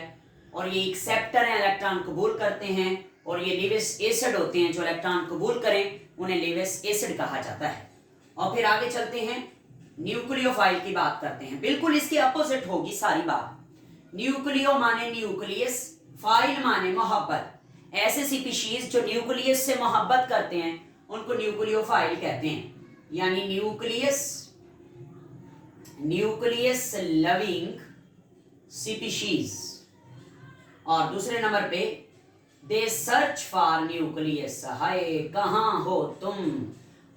और ये एक्सेप्टर हैं, इलेक्ट्रॉन कबूल करते हैं, और ये लिविस एसिड होते हैं, जो इलेक्ट्रॉन कबूल करें उन्हें लिविस एसिड कहा जाता है। और फिर आगे चलते हैं, न्यूक्लियोफाइल की बात करते हैं। बिल्कुल इसके अपोजिट होगी सारी बात। न्यूक्लियो माने न्यूक्लियस, फाइल माने मोहब्बत। ऐसे स्पीशीज जो न्यूक्लियस से मोहब्बत करते हैं उनको न्यूक्लियोफाइल कहते हैं, यानी न्यूक्लियस न्यूक्लियस लविंग स्पीशीज, और दूसरे नंबर पे दे सर्च फॉर न्यूक्लियस, हाय कहाँ हो तुम,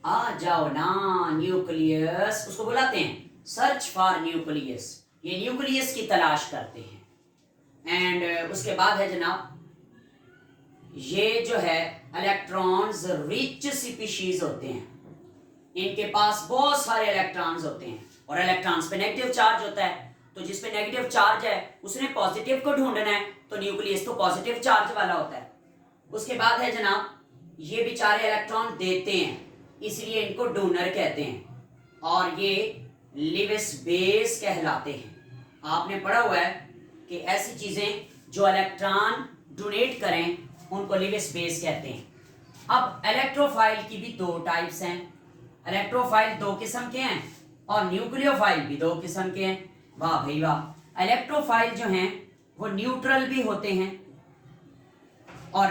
आ जाओ ना न्यूक्लियस, उसको बुलाते हैं सर्च फॉर न्यूक्लियस, ये न्यूक्लियस की तलाश करते हैं। एंड उसके बाद है जनाब, ये जो है इलेक्ट्रॉन्स रिच स्पीशीज होते हैं, इनके पास बहुत सारे इलेक्ट्रॉन्स होते हैं और इलेक्ट्रॉन्स पे नेगेटिव चार्ज होता है, तो जिस पे नेगेटिव चार्ज है उसने पॉजिटिव को ढूंढना है, तो न्यूक्लियस तो पॉजिटिव चार्ज वाला होता है। उसके बाद है जनाब, ये बेचारे इलेक्ट्रॉन देते हैं, इसलिए इनको डोनर कहते हैं, और ये लिविस बेस कहलाते हैं। आपने पढ़ा हुआ है कि ऐसी चीजें जो इलेक्ट्रॉन डोनेट करें उनको लिविस बेस कहते हैं। अब इलेक्ट्रोफाइल की भी दो टाइप्स हैं, इलेक्ट्रोफाइल दो किस्म के हैं और न्यूक्लियोफाइल भी दो किस्म के हैं। वाह भाई वाह। इलेक्ट्रोफाइल जो हैं वो न्यूट्रल भी होते हैं और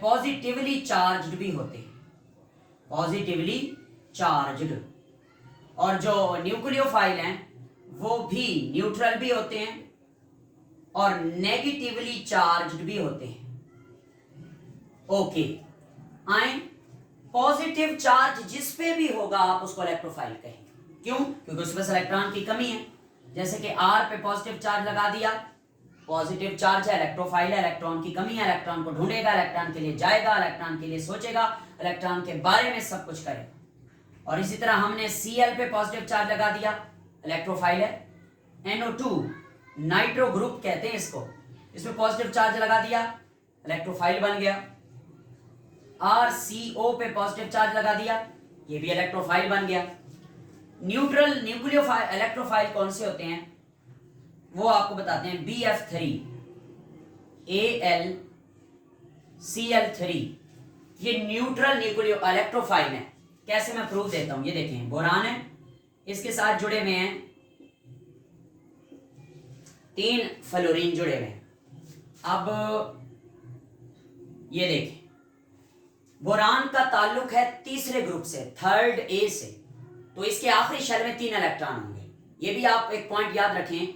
पॉजिटिवली चार्ज्ड भी होते हैं, पॉजिटिवली चार्ज्ड। और जो न्यूक्लियोफाइल हैं वो भी न्यूट्रल भी होते हैं और नेगेटिवली चार्ज्ड भी होते हैं। ओके, आए पॉजिटिव चार्ज जिस पे भी होगा आप उसको इलेक्ट्रोफाइल कहेंगे। क्यों? क्योंकि उसमें इलेक्ट्रॉन की कमी है। जैसे कि आर पे पॉजिटिव चार्ज लगा दिया, पॉजिटिव चार्ज है, इलेक्ट्रोफाइल है, इलेक्ट्रॉन की कमी है, इलेक्ट्रॉन को ढूंढेगा, इलेक्ट्रॉन के लिए जाएगा, इलेक्ट्रॉन के लिए सोचेगा, इलेक्ट्रॉन के बारे में सब कुछ करेगा। और इसी तरह हमने Cl पे पॉजिटिव चार्ज लगा दिया, इलेक्ट्रोफाइल है। NO2 नाइट्रो ग्रुप कहते हैं इसको, इसमें पॉजिटिव चार्ज लगा दिया, इलेक्ट्रोफाइल बन गया। RCO पे पॉजिटिव चार्ज लगा दिया, ये भी इलेक्ट्रोफाइल बन गया। न्यूट्रल न्यूक्लियोफाइल इलेक्ट्रोफाइल कौन से होते हैं वो आपको बताते हैं। BF3 AlCl3 ये न्यूट्रल न्यूक्लियो इलेक्ट्रोफाइल है। कैसे मैं प्रूफ देता हूं, ये देखें, बोरान है, इसके साथ जुड़े हुए हैं 3 फ्लोरीन जुड़े हुए हैं। अब ये देखें, बोरान का ताल्लुक है तीसरे ग्रुप से, थर्ड ए से, तो इसके आखिरी शेल में 3 इलेक्ट्रॉन होंगे। ये भी आप एक पॉइंट याद रखें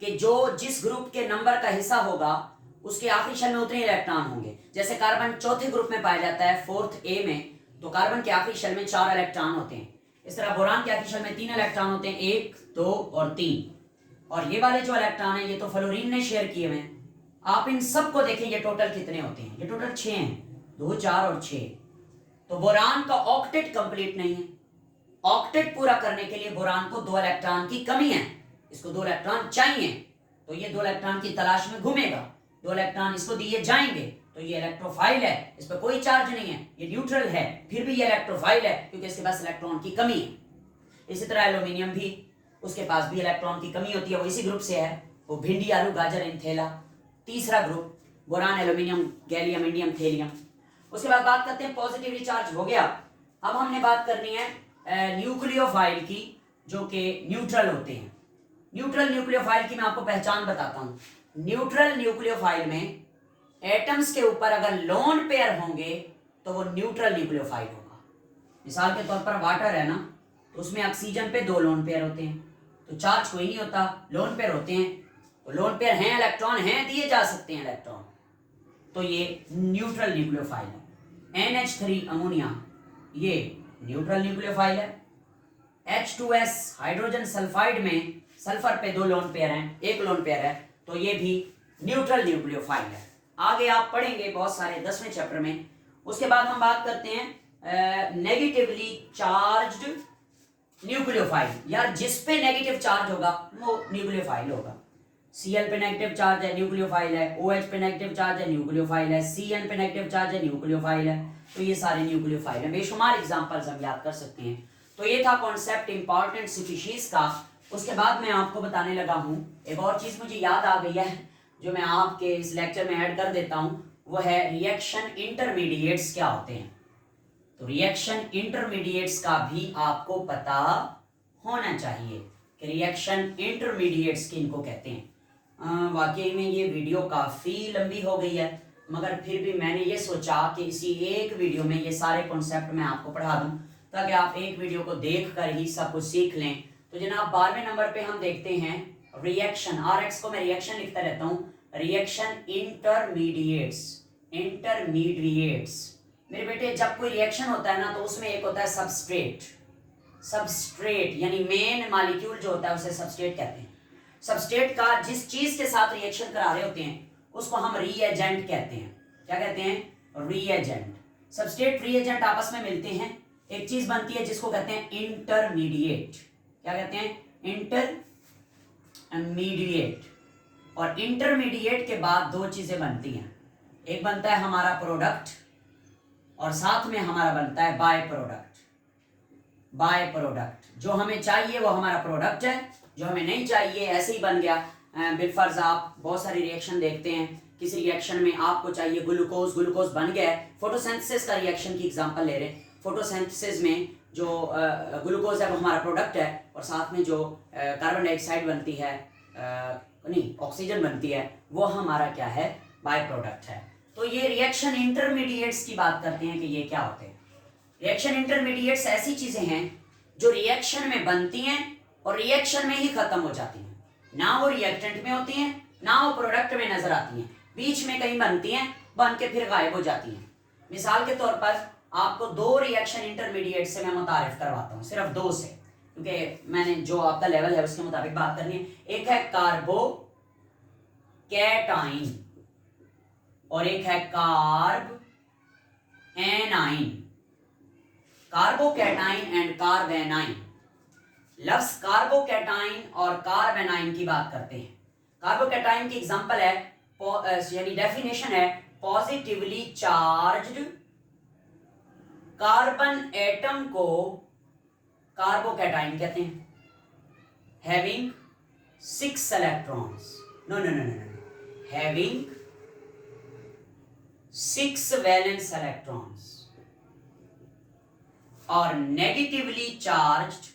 कि जो जिस ग्रुप के नंबर का हिस्सा होगा उसके आखिरी शेल में उतने इलेक्ट्रॉन होंगे। जैसे कार्बन चौथे ग्रुप में पाया जाता है, 4th ए में, तो कार्बन के आखिरी शेल में 4 इलेक्ट्रॉन होते हैं। इस तरह बोरान के आखिरी शेल में 3 इलेक्ट्रॉन होते हैं, 1, 2 और 3। और ये वाले जो इलेक्ट्रॉन है ये तो फ्लोरीन ने शेयर किए हुए हैं। आप इन सबको देखें, ये टोटल कितने होते हैं, ये टोटल 6 हैं, 2, 4 और 6। तो बोरान का ऑक्टेट कंप्लीट नहीं है। ऑक्टेट पूरा करने के लिए बोरान को 2 इलेक्ट्रॉन की कमी है, इसको 2 इलेक्ट्रॉन चाहिए, तो ये 2 इलेक्ट्रॉन की तलाश में घूमेगा, 2 इलेक्ट्रॉन इसको दिए जाएंगे, तो ये इलेक्ट्रोफाइल है, इस पर कोई चार्ज नहीं है, ये न्यूट्रल है, फिर भी ये इलेक्ट्रोफाइल है क्योंकि इसके पास इलेक्ट्रॉन की कमी है। इसी तरह एल्यूमिनियम भी, उसके पास भी इलेक्ट्रॉन की कमी होती है, वो इसी ग्रुप से है, वो भिंडी आलू गाजर एंथेला, तीसरा group, boron aluminium gallium indium thallium. उसके बाद बात करते हैं पॉजिटिवली चार्ज हो गया। अब हमने बात करनी है न्यूक्लियोफाइल की, जो कि न्यूट्रल होते हैं। न्यूट्रल न्यूक्लियोफाइल की मैं आपको पहचान बताता हूं। न्यूट्रल न्यूक्लियोफाइल में एटम्स के ऊपर अगर लोन पेयर होंगे तो वो न्यूट्रल न्यूक्लियोफाइल होगा। मिसाल के तौर पर वाटर है ना, तो उसमें ऑक्सीजन पे 2 लोन पेयर होते हैं, तो चार्ज कोई नहीं होता, लोन पेयर होते हैं, तो लोन पेयर हैं, इलेक्ट्रॉन हैं, दिए जा सकते हैं इलेक्ट्रॉन, तो ये न्यूट्रल न्यूक्लियोफाइल है। NH3 अमोनिया ये न्यूट्रल न्यूक्लियोफाइल है। H2S हाइड्रोजन सल्फाइड में सल्फर पे 2 लोन पेयर हैं, 1 लोन पेयर है, तो ये भी न्यूट्रल न्यूक्लियोफाइल है। आगे आप पढ़ेंगे बहुत सारे 10वें चैप्टर में। उसके बाद हम बात करते हैं नेगेटिवली चार्ज्ड न्यूक्लियोफाइल, यार जिस पे नेगेटिव चार्ज होगा वो न्यूक्लियोफाइल होगा। Cl पे नेगेटिव चार्ज है, न्यूक्लियोफाइल है। OH पे नेगेटिव चार्ज है, न्यूक्लियोफाइल है। Cn पे नेगेटिव चार्ज है, न्यूक्लियोफाइल है। तो ये सारे न्यूक्लियोफाइल हैं, बेशुमार एग्जांपल्स हम याद कर सकते हैं। तो ये था कॉन्सेप्ट इंपॉर्टेंट स्पीशीज का। उसके बाद मैं आपको बताने लगा हूँ, एक और चीज मुझे याद आ गई है जो मैं आपके इस लेक्चर में ऐड कर देता हूँ, वो है रिएक्शन इंटरमीडिएट्स क्या होते हैं। तो रिएक्शन इंटरमीडिएट्स का भी आपको पता होना चाहिए कि रिएक्शन इंटरमीडिएट्स किनको कहते हैं। वाकई में ये वीडियो काफ़ी लंबी हो गई है, मगर फिर भी मैंने ये सोचा कि इसी एक वीडियो में ये सारे कॉन्सेप्ट मैं आपको पढ़ा दूं, ताकि आप एक वीडियो को देख कर ही सब कुछ सीख लें। तो जनाब 12वें नंबर पे हम देखते हैं रिएक्शन, आर एक्स को मैं रिएक्शन लिखता रहता हूं, रिएक्शन इंटरमीडिएट्स। इंटरमीडिएट्स मेरे बेटे, जब कोई रिएक्शन होता है ना तो उसमें एक होता है सबस्ट्रेट। सबस्ट्रेट यानी मेन मॉलिक्यूल जो होता है उसे सबस्ट्रेट कहते हैं। सबस्ट्रेट का जिस चीज के साथ रिएक्शन करा रहे होते हैं उसको हम रीएजेंट कहते हैं। क्या कहते हैं? रीएजेंट। सबस्ट्रेट रीएजेंट आपस में मिलते हैं, एक चीज बनती है जिसको कहते हैं इंटरमीडिएट। क्या कहते हैं? इंटरमीडिएट। और इंटरमीडिएट के बाद दो चीजें बनती हैं, एक बनता है हमारा प्रोडक्ट और साथ में हमारा बनता है बाय प्रोडक्ट। बाय प्रोडक्ट जो हमें चाहिए वो हमारा प्रोडक्ट है, जो हमें नहीं चाहिए ऐसे ही बन गया। बिलफर्ज आप बहुत सारी रिएक्शन देखते हैं, किसी रिएक्शन में आपको चाहिए ग्लूकोज, ग्लूकोज बन गया है। फोटोसिंथेसिस का रिएक्शन की एग्जांपल ले रहे हैं। फोटोसिंथेसिस में जो ग्लूकोज है वो हमारा प्रोडक्ट है और साथ में जो कार्बन डाइऑक्साइड बनती है, नहीं ऑक्सीजन बनती है, वो हमारा क्या है? बाय प्रोडक्ट है। तो ये रिएक्शन इंटरमीडिएट्स की बात करते हैं कि ये क्या होते हैं। रिएक्शन इंटरमीडिएट्स ऐसी चीजें हैं जो रिएक्शन में बनती हैं और रिएक्शन में ही खत्म हो जाती हैं, ना वो रिएक्टेंट में होती हैं ना वो प्रोडक्ट में नजर आती हैं, बीच में कहीं बनती हैं, बन के फिर गायब हो जाती हैं। मिसाल के तौर पर आपको दो रिएक्शन इंटरमीडिएट से मैं मुतारिफ करवाता हूँ, सिर्फ दो से, क्योंकि मैंने जो आपका लेवल है उसके मुताबिक बात करनी है। एक है कार्बो कैटाइन और एक है कार्ब एनाइन। Carbocation and कार्बेनाइन। लफ्ज कार्बोकैटाइन और कार्बेनाइन की बात करते हैं। कार्बोकैटाइन की एग्जांपल है, यानी डेफिनेशन है, पॉजिटिवली चार्ज्ड कार्बन एटम को कार्बोकैटाइन कहते हैं, having 6 electrons. No no no no, having 6 valence electrons. और नेगेटिवली चार्ज्ड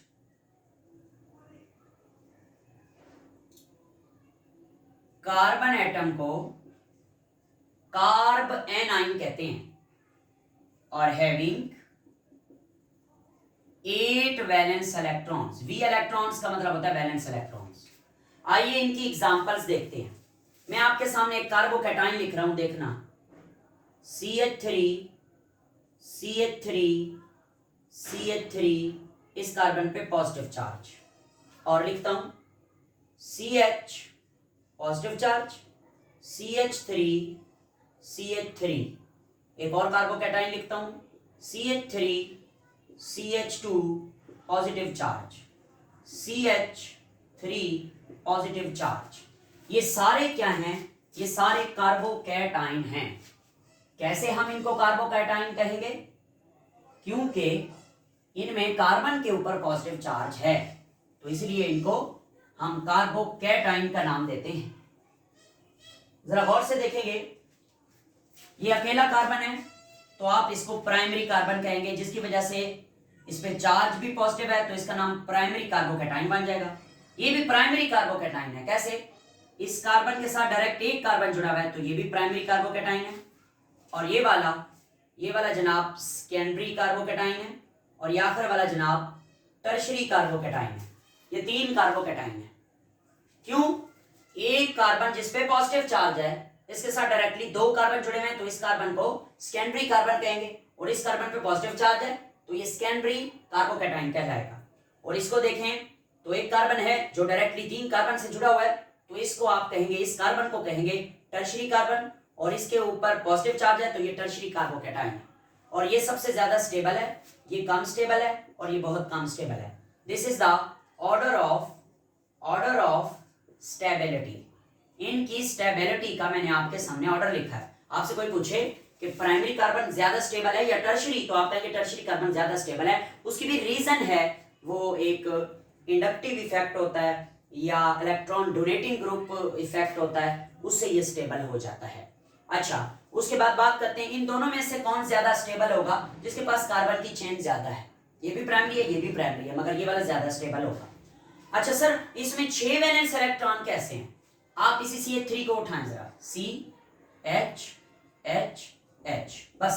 कार्बन एटम को कार्ब एनाइन कहते हैं और having 8 valence electrons. V electrons का मतलब होता है वैलेंस इलेक्ट्रॉन्स। आइए इनकी एग्जांपल्स देखते हैं। मैं आपके सामने एक कार्बोकैटाइन लिख रहा हूं, देखना, CH3 CH3 CH3, इस कार्बन पे पॉजिटिव चार्ज, और लिखता हूं CH positive charge, CH3 CH3। एक और कार्बोकैटाइन लिखता हूं CH3 CH2 positive charge, CH3 positive charge. ये सारे क्या हैं? ये सारे कार्बोकैटाइन हैं। कैसे हम इनको कार्बोकैटाइन कहेंगे? क्योंकि इनमें कार्बन के ऊपर पॉजिटिव चार्ज है, तो इसलिए इनको हम कार्बोकैटाइन का नाम देते हैं। जरा गौर से देखेंगे, ये अकेला कार्बन है तो आप इसको प्राइमरी कार्बन कहेंगे, जिसकी वजह से इस पे चार्ज भी पॉजिटिव है, तो इसका नाम प्राइमरी कार्बोकैटाइन बन जाएगा। ये भी प्राइमरी कार्बोकैटाइन है। कैसे? इस कार्बन के साथ डायरेक्ट एक कार्बन जुड़ा हुआ है, तो ये भी प्राइमरी कार्बोकैटाइन है। और ये वाला जनाब सेकेंडरी कार्बोकैटाइन है, और ये आखिर वाला जनाब टर्शरी कार्बोकैटाइन है। ये 3 कार्बोकैटाइन है। क्यों? एक कार्बन जिसपे पॉजिटिव चार्ज है, इसके साथ डायरेक्टली 2 कार्बन जुड़े हुए हैं, तो इस कार्बन को सेकेंडरी कार्बन कहेंगे, और इस कार्बन पे पॉजिटिव चार्ज है तो ये सेकेंडरी कार्बोकैटाइन कहलाएगा। और इसको देखें तो एक कार्बन है जो डायरेक्टली 3 कार्बन से जुड़ा हुआ है, तो इसको आप कहेंगे, इस कार्बन को कहेंगे टर्शरी कार्बन, और इसके ऊपर पॉजिटिव चार्ज है तो ये टर्शरी कार्बोकैटाइन है। और ये सबसे ज्यादा स्टेबल है, ये कम स्टेबल है, और ये बहुत कम स्टेबल है। This is the order of stability. इनकी स्टेबिलिटी का मैंने आपके सामने ऑर्डर लिखा है। आपसे कोई पूछे कि प्राइमरी कार्बन ज्यादा स्टेबल है या टर्शरी, तो आप कहेंगे टर्शरी कार्बन ज्यादा स्टेबल है। उसकी भी रीजन है, वो एक इंडक्टिव इफेक्ट होता है या इलेक्ट्रॉन डोनेटिंग ग्रुप इफेक्ट होता है, उससे ये स्टेबल हो जाता है। अच्छा, उसके बाद बात करते हैं इन दोनों में से कौन ज्यादा स्टेबल होगा? जिसके पास कार्बन की चेन ज्यादा है। ये भी प्राइमरी है, ये भी प्राइमरी है, मगर ये वाला ज्यादा स्टेबल होगा। अच्छा सर, इसमें 6 वैलेंस इलेक्ट्रॉन कैसे हैं? आप इसी CH3 को उठाएं जरा, CH H H, बस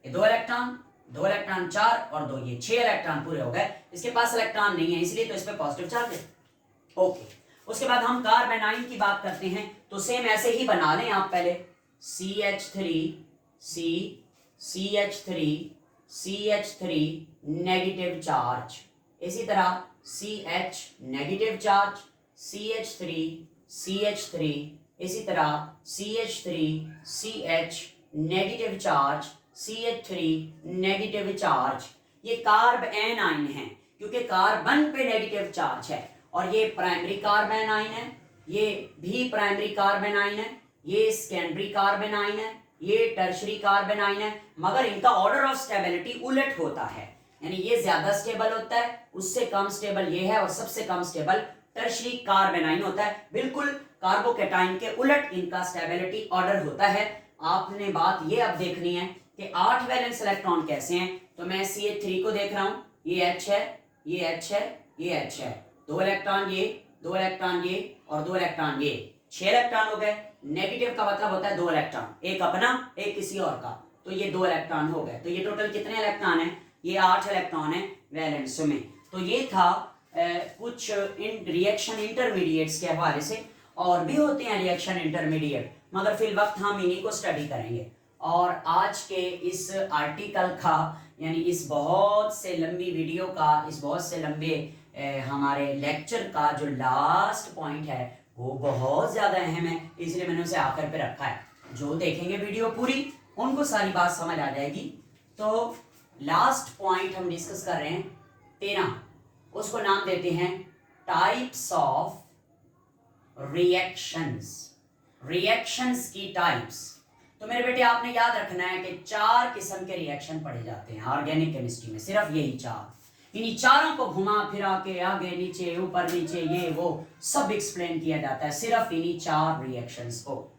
ये 2 इलेक्ट्रॉन, 2 इलेक्ट्रॉन 4 और 2 ये 6 इलेक्ट्रॉन पूरे हो गए। इसके पास इलेक्ट्रॉन नहीं है इसलिए तो इस पे पॉजिटिव चार्ज है। ओके, उसके बाद हम कार्बेनाइन की बात करते हैं तो सेम ऐसे ही बना लें आप पहले CH3 नेगेटिव चार्ज, इसी तरह CH नेगेटिव चार्ज, CH3 इसी तरह CH negative charge, CH3 negative charge. ये कार्बेनाइन है क्योंकि कार्बन पे नेगेटिव चार्ज है और ये प्राइमरी कार्बेनाइन है, ये भी प्राइमरी कार्बेनाइन है, ये सेकेंडरी कार्बेनाइन है, ये टर्शरी कार्बेनाइन है, मगर इनका ऑर्डर ऑफ स्टेबिलिटी उलट होता है, यानी ये ज्यादा स्टेबल होता है, उससे कम स्टेबल ये है और सबसे कम स्टेबल टर्शरी कार्बेनाइन होता है। बिल्कुल कार्बोकेटाइन के उलट इनका स्टेबिलिटी ऑर्डर होता है। आपने बात ये अब देखनी है कि 8 वैलेंस इलेक्ट्रॉन कैसे हैं। तो मैं CH3 को देख रहा हूं, ये H है, ये H है, ये H है, 2 इलेक्ट्रॉन ये, 2 इलेक्ट्रॉन ये और 2 इलेक्ट्रॉन ये, 6 इलेक्ट्रॉन हो गए। नेगेटिव का मतलब होता है 2 इलेक्ट्रॉन, एक अपना एक किसी और का, तो ये 2 इलेक्ट्रॉन हो गए। तो ये टोटल कितने इलेक्ट्रॉन है? ये 8 इलेक्ट्रॉन है वैलेंस में। तो ये था कुछ इन रिएक्शन इंटरमीडिएट्स के हवाले से, और भी होते हैं रिएक्शन इंटरमीडिएट, मगर फिल वक्त हम इन्हीं को स्टडी करेंगे। और आज के इस आर्टिकल का यानी इस बहुत से लंबी वीडियो का, इस बहुत से लंबे हमारे लेक्चर का जो लास्ट पॉइंट है वो बहुत ज़्यादा अहम है, इसलिए मैंने उसे आखिर पे रखा है। जो देखेंगे वीडियो पूरी उनको सारी बात समझ आ जाएगी। तो लास्ट पॉइंट हम डिस्कस कर रहे हैं 13, उसको नाम देते हैं टाइप्स ऑफ रिएक्शंस की टाइप्स। तो मेरे बेटे आपने याद रखना है कि 4 किस्म के रिएक्शन पढ़े जाते हैं ऑर्गेनिक केमिस्ट्री में, सिर्फ यही 4। इन्हीं चारों को घुमा फिरा के आगे नीचे ऊपर नीचे ये वो सब एक्सप्लेन किया जाता है, सिर्फ इन्हीं 4 रिएक्शंस को,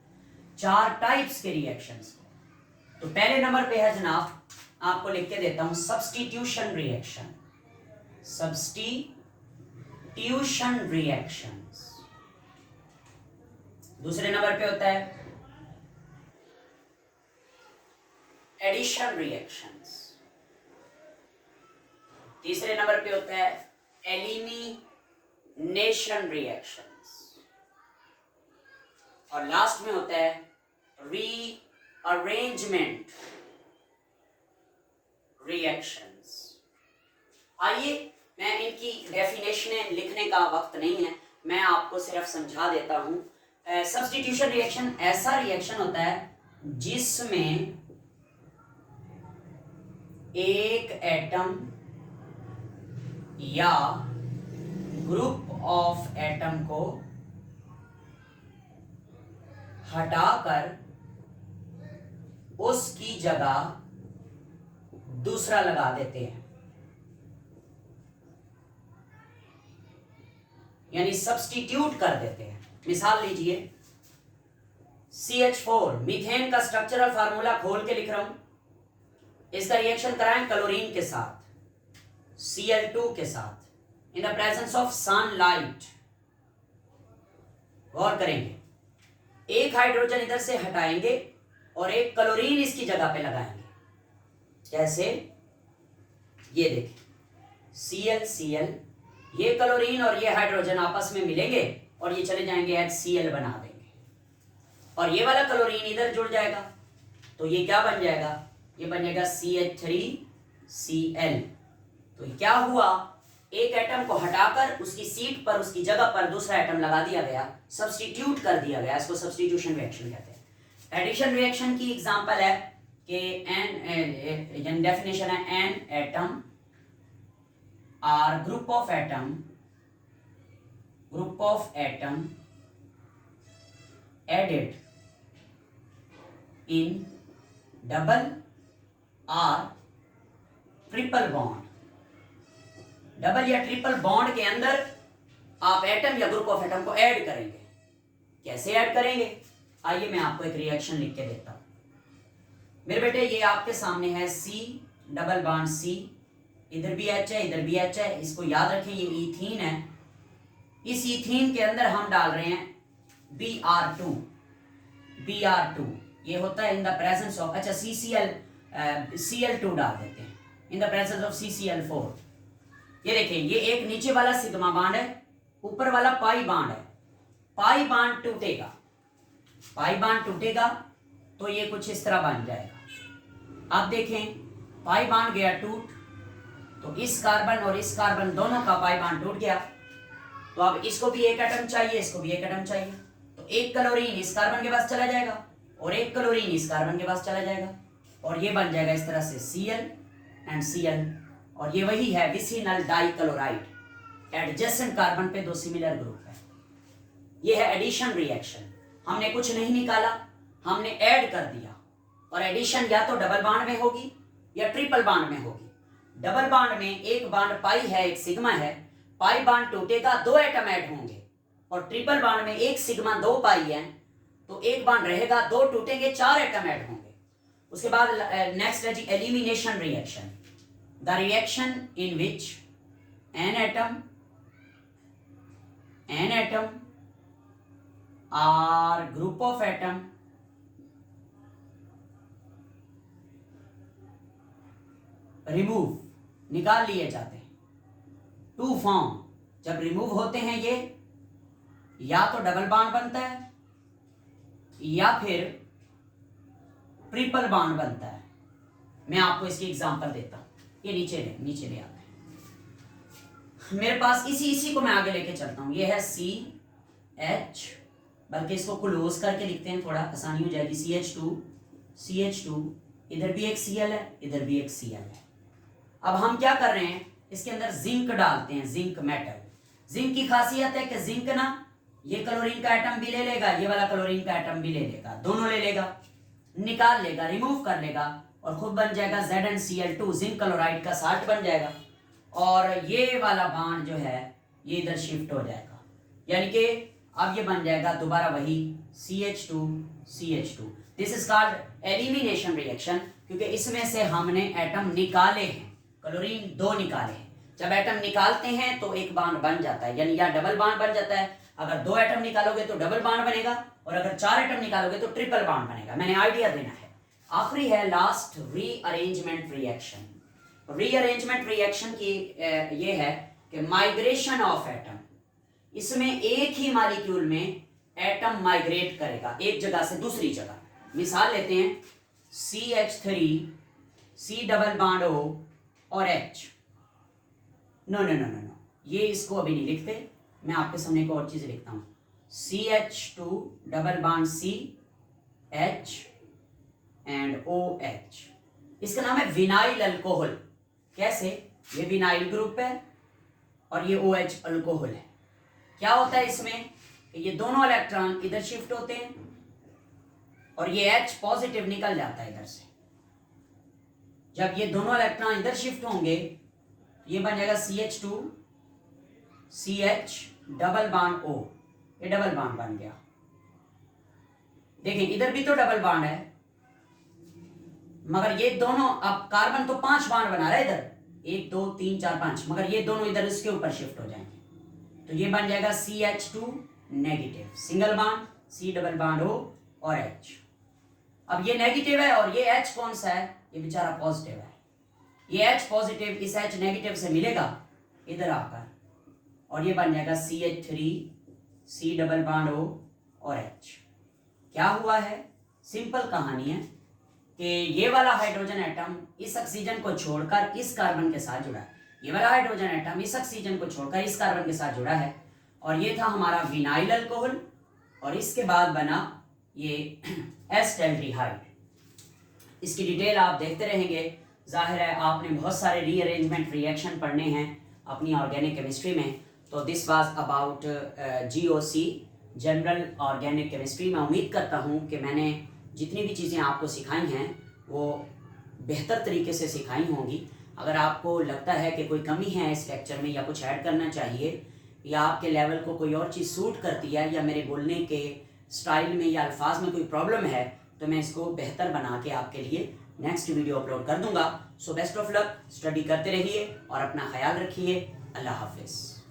4 टाइप्स के रिएक्शंस को। तो पहले नंबर पे है जनाब, आपको लिख के देता हूं, सब्स्टिट्यूशन रिएक्शंस। दूसरे नंबर पे होता है एडिशन रिएक्शंस। तीसरे नंबर पे होता है एलिमिनेशन रिएक्शंस, और लास्ट में होता है रीअरेंजमेंट रिएक्शंस। आइए, मैं इनकी डेफिनेशन लिखने का वक्त नहीं है, मैं आपको सिर्फ समझा देता हूं। सब्स्टिट्यूशन रिएक्शन ऐसा रिएक्शन होता है जिसमें एक एटम या ग्रुप ऑफ एटम को हटाकर उसकी जगह दूसरा लगा देते हैं, यानी सब्स्टिट्यूट कर देते हैं। मिसाल लीजिए CH4, मीथेन का स्ट्रक्चरल फार्मूला खोल के लिख रहा हूं, इसका रिएक्शन कराएं क्लोरीन के साथ, Cl2 के साथ, in the presence of sunlight. गौर करेंगे, एक हाइड्रोजन इधर से हटाएंगे और एक क्लोरीन इसकी जगह पे लगाएंगे। कैसे? ये देखिए, Cl, ये क्लोरीन और ये हाइड्रोजन आपस में मिलेंगे और ये चले जाएंगे HCl बना देंगे, और ये वाला क्लोरीन इधर जुड़ जाएगा, तो ये क्या बन जाएगा? ये बन जाएगा CH3Cl। तो क्या हुआ? एक एटम को हटाकर उसकी सीट पर, उसकी जगह पर दूसरा एटम लगा दिया गया, सब्स्टिट्यूट कर दिया गया, इसको सब्स्टिट्यूशन रिएक्शन कहते हैं। एडिशन रिएक्शन की एग्जांपल है कि एन डेफिनेशन है, an atom or group of atom added in double or triple bond. Double या ट्रिपल बॉन्ड के अंदर आप एटम या ग्रुप ऑफ एटम को ऐड करेंगे। कैसे ऐड करेंगे? आइए मैं आपको एक रिएक्शन लिख के देता हूं। मेरे बेटे ये आपके सामने है C डबल बॉन्ड C, इधर भी H है, इधर भी H है। इसको याद रखें, ये ईथीन है। इस ईथीन के अंदर हम डाल रहे हैं Br2। ये होता है इन द प्रेजेंस ऑफ, अच्छा Cl2 डाल देते हैं। इन द प्रेजेंस ऑफ CCl4। ये देखिए, ये एक नीचे वाला सिग्मा बॉन्ड है, ऊपर वाला पाई बॉन्ड है। पाई बॉन्ड टूटेगा, पाई बॉन्ड टूटेगा तो ये कुछ इस तरह बन जाएगा। आप देखें, पाई बॉन्ड गया टूट, तो इस कार्बन और इस कार्बन दोनों का पाई बॉन्ड टूट गया। तो अब इसको भी एक एटम चाहिए, इसको भी एक एटम चाहिए, तो एक क्लोरीन इस कार्बन के पास चला जाएगा और एक क्लोरीन इस कार्बन के पास चला जाएगा, और ये बन जाएगा इस तरह से Cl एंड Cl। और ये वही है विसिनल डाइक्लोराइड। एडजेसेंट कार्बन पे दो सिमिलर ग्रुप है। ये है एडिशन रिएक्शन। हमने कुछ नहीं निकाला, हमने ऐड कर दिया। और एडिशन या तो डबल बॉन्ड में होगी या ट्रिपल बॉन्ड में होगी। डबल बॉन्ड में एक बॉन्ड पाई है, एक सिग्मा है, पाई बॉन्ड टूटेगा, दो एटम ऐड होंगे। और ट्रिपल बॉन्ड में एक सिग्मा दो पाई है, तो एक बॉन्ड रहेगा, दो टूटेंगे, चार एटम ऐड होंगे। उसके बाद नेक्स्ट है जी elimination reaction. The reaction in which an atom or group of atom remove, निकाल लिए जाते हैं, टू फॉर्म। जब रिमूव होते हैं ये, या तो डबल बॉन्ड बनता है या फिर ट्रिपल बॉन्ड बनता है। मैं आपको इसकी एग्जांपल देता हूं। ये नीचे ले आते हैं। मेरे पास इसी को मैं आगे लेके चलता हूं। ये है CH, बल्कि इसको क्लोज करके लिखते हैं, थोड़ा आसानी हो जाएगी। CH2, इधर भी एक Cl है, इधर भी एक Cl है। अब हम क्या कर रहे हैं, इसके अंदर जिंक डालते हैं, जिंक मेटल। जिंक की खासियत है कि जिंक ना ये क्लोरीन का एटम भी ले लेगा, ये वाला क्लोरीन का एटम भी ले लेगा, दोनों ले लेगा, निकाल लेगा, रिमूव कर लेगा, और खुद बन जाएगा ZnCl2, जिंक क्लोराइड का साल्ट बन जाएगा। और ये वाला बॉन्ड जो है ये इधर शिफ्ट हो जाएगा, यानी कि अब ये बन जाएगा दोबारा वही CH2। This is called elimination reaction, क्योंकि इसमें से हमने एटम निकाले हैं, क्लोरीन दो निकाले हैं। जब एटम निकालते हैं तो एक बॉन्ड बन जाता है, यानी या डबल बॉन्ड बन जाता है। अगर दो एटम निकालोगे तो डबल बॉन्ड बनेगा, और अगर चार एटम निकालोगे तो ट्रिपल बॉन्ड बनेगा। मैंने आइडिया देना है। आखिरी है last, rearrangement reaction. Rearrangement reaction की ये है कि माइग्रेशन ऑफ एटम। इसमें एक ही मॉलिक्यूल में एटम माइग्रेट करेगा एक जगह से दूसरी जगह। मिसाल लेते हैं, CH3, C double bond O और H। नो, ये इसको अभी नहीं लिखते, मैं आपके सामने एक और चीज लिखता हूं। CH2 double bond C, H and OH। इसका नाम है विनाइल अल्कोहल। कैसे? ये विनाइल ग्रुप है और ये OH अल्कोहल है। क्या होता है इसमें, ये दोनों इलेक्ट्रॉन इधर शिफ्ट होते हैं और ये H पॉजिटिव निकल जाता है इधर से। जब ये दोनों इलेक्ट्रॉन इधर शिफ्ट होंगे, ये बन जाएगा CH2 CH double bond O। ये डबल बॉन्ड बन गया। देखिए इधर भी तो डबल बॉन्ड है, मगर ये दोनों, अब कार्बन तो 5 बॉन्ड बना रहा है इधर, 1 2 3 4 5, मगर ये दोनों इधर इसके ऊपर शिफ्ट हो जाएंगे। तो ये बन जाएगा CH2 negative, single bond, C double bond O और H। अब ये नेगेटिव है और ये H कौन सा है, ये बेचारा पॉजिटिव है। ये H पॉजिटिव इस H नेगेटिव से मिलेगा इधर आकर, और ये बन जाएगा CH3 C double bond O और H। क्या हुआ है, सिंपल कहानी है कि ये वाला हाइड्रोजन एटम इस ऑक्सीजन को छोड़कर इस कार्बन के साथ जुड़ा है। ये वाला हाइड्रोजन एटम इस ऑक्सीजन को छोड़कर इस कार्बन के साथ जुड़ा है, और ये था हमारा विनाइल अल्कोहल, और इसके बाद बना ये एस्टल्डिहाइड। इसकी डिटेल आप देखते रहेंगे। जाहिर है आपने बहुत सारे रीअरेंजमेंट रिएक्शन पढ़ने हैं अपनी ऑर्गेनिक केमिस्ट्री में। तो this was about GOC, general organic chemistry. मैं उम्मीद करता हूँ कि मैंने जितनी भी चीज़ें आपको सिखाई हैं वो बेहतर तरीके से सिखाई होंगी। अगर आपको लगता है कि कोई कमी है इस लेक्चर में या कुछ ऐड करना चाहिए, या आपके लेवल को कोई और चीज़ सूट करती है, या मेरे बोलने के स्टाइल में या अल्फाज में कोई प्रॉब्लम है, तो मैं इसको बेहतर बना के आपके लिए नेक्स्ट वीडियो अपलोड कर दूंगा। So best of luck, study करते रहिए और अपना ख्याल रखिए। अल्लाह हाफिज़।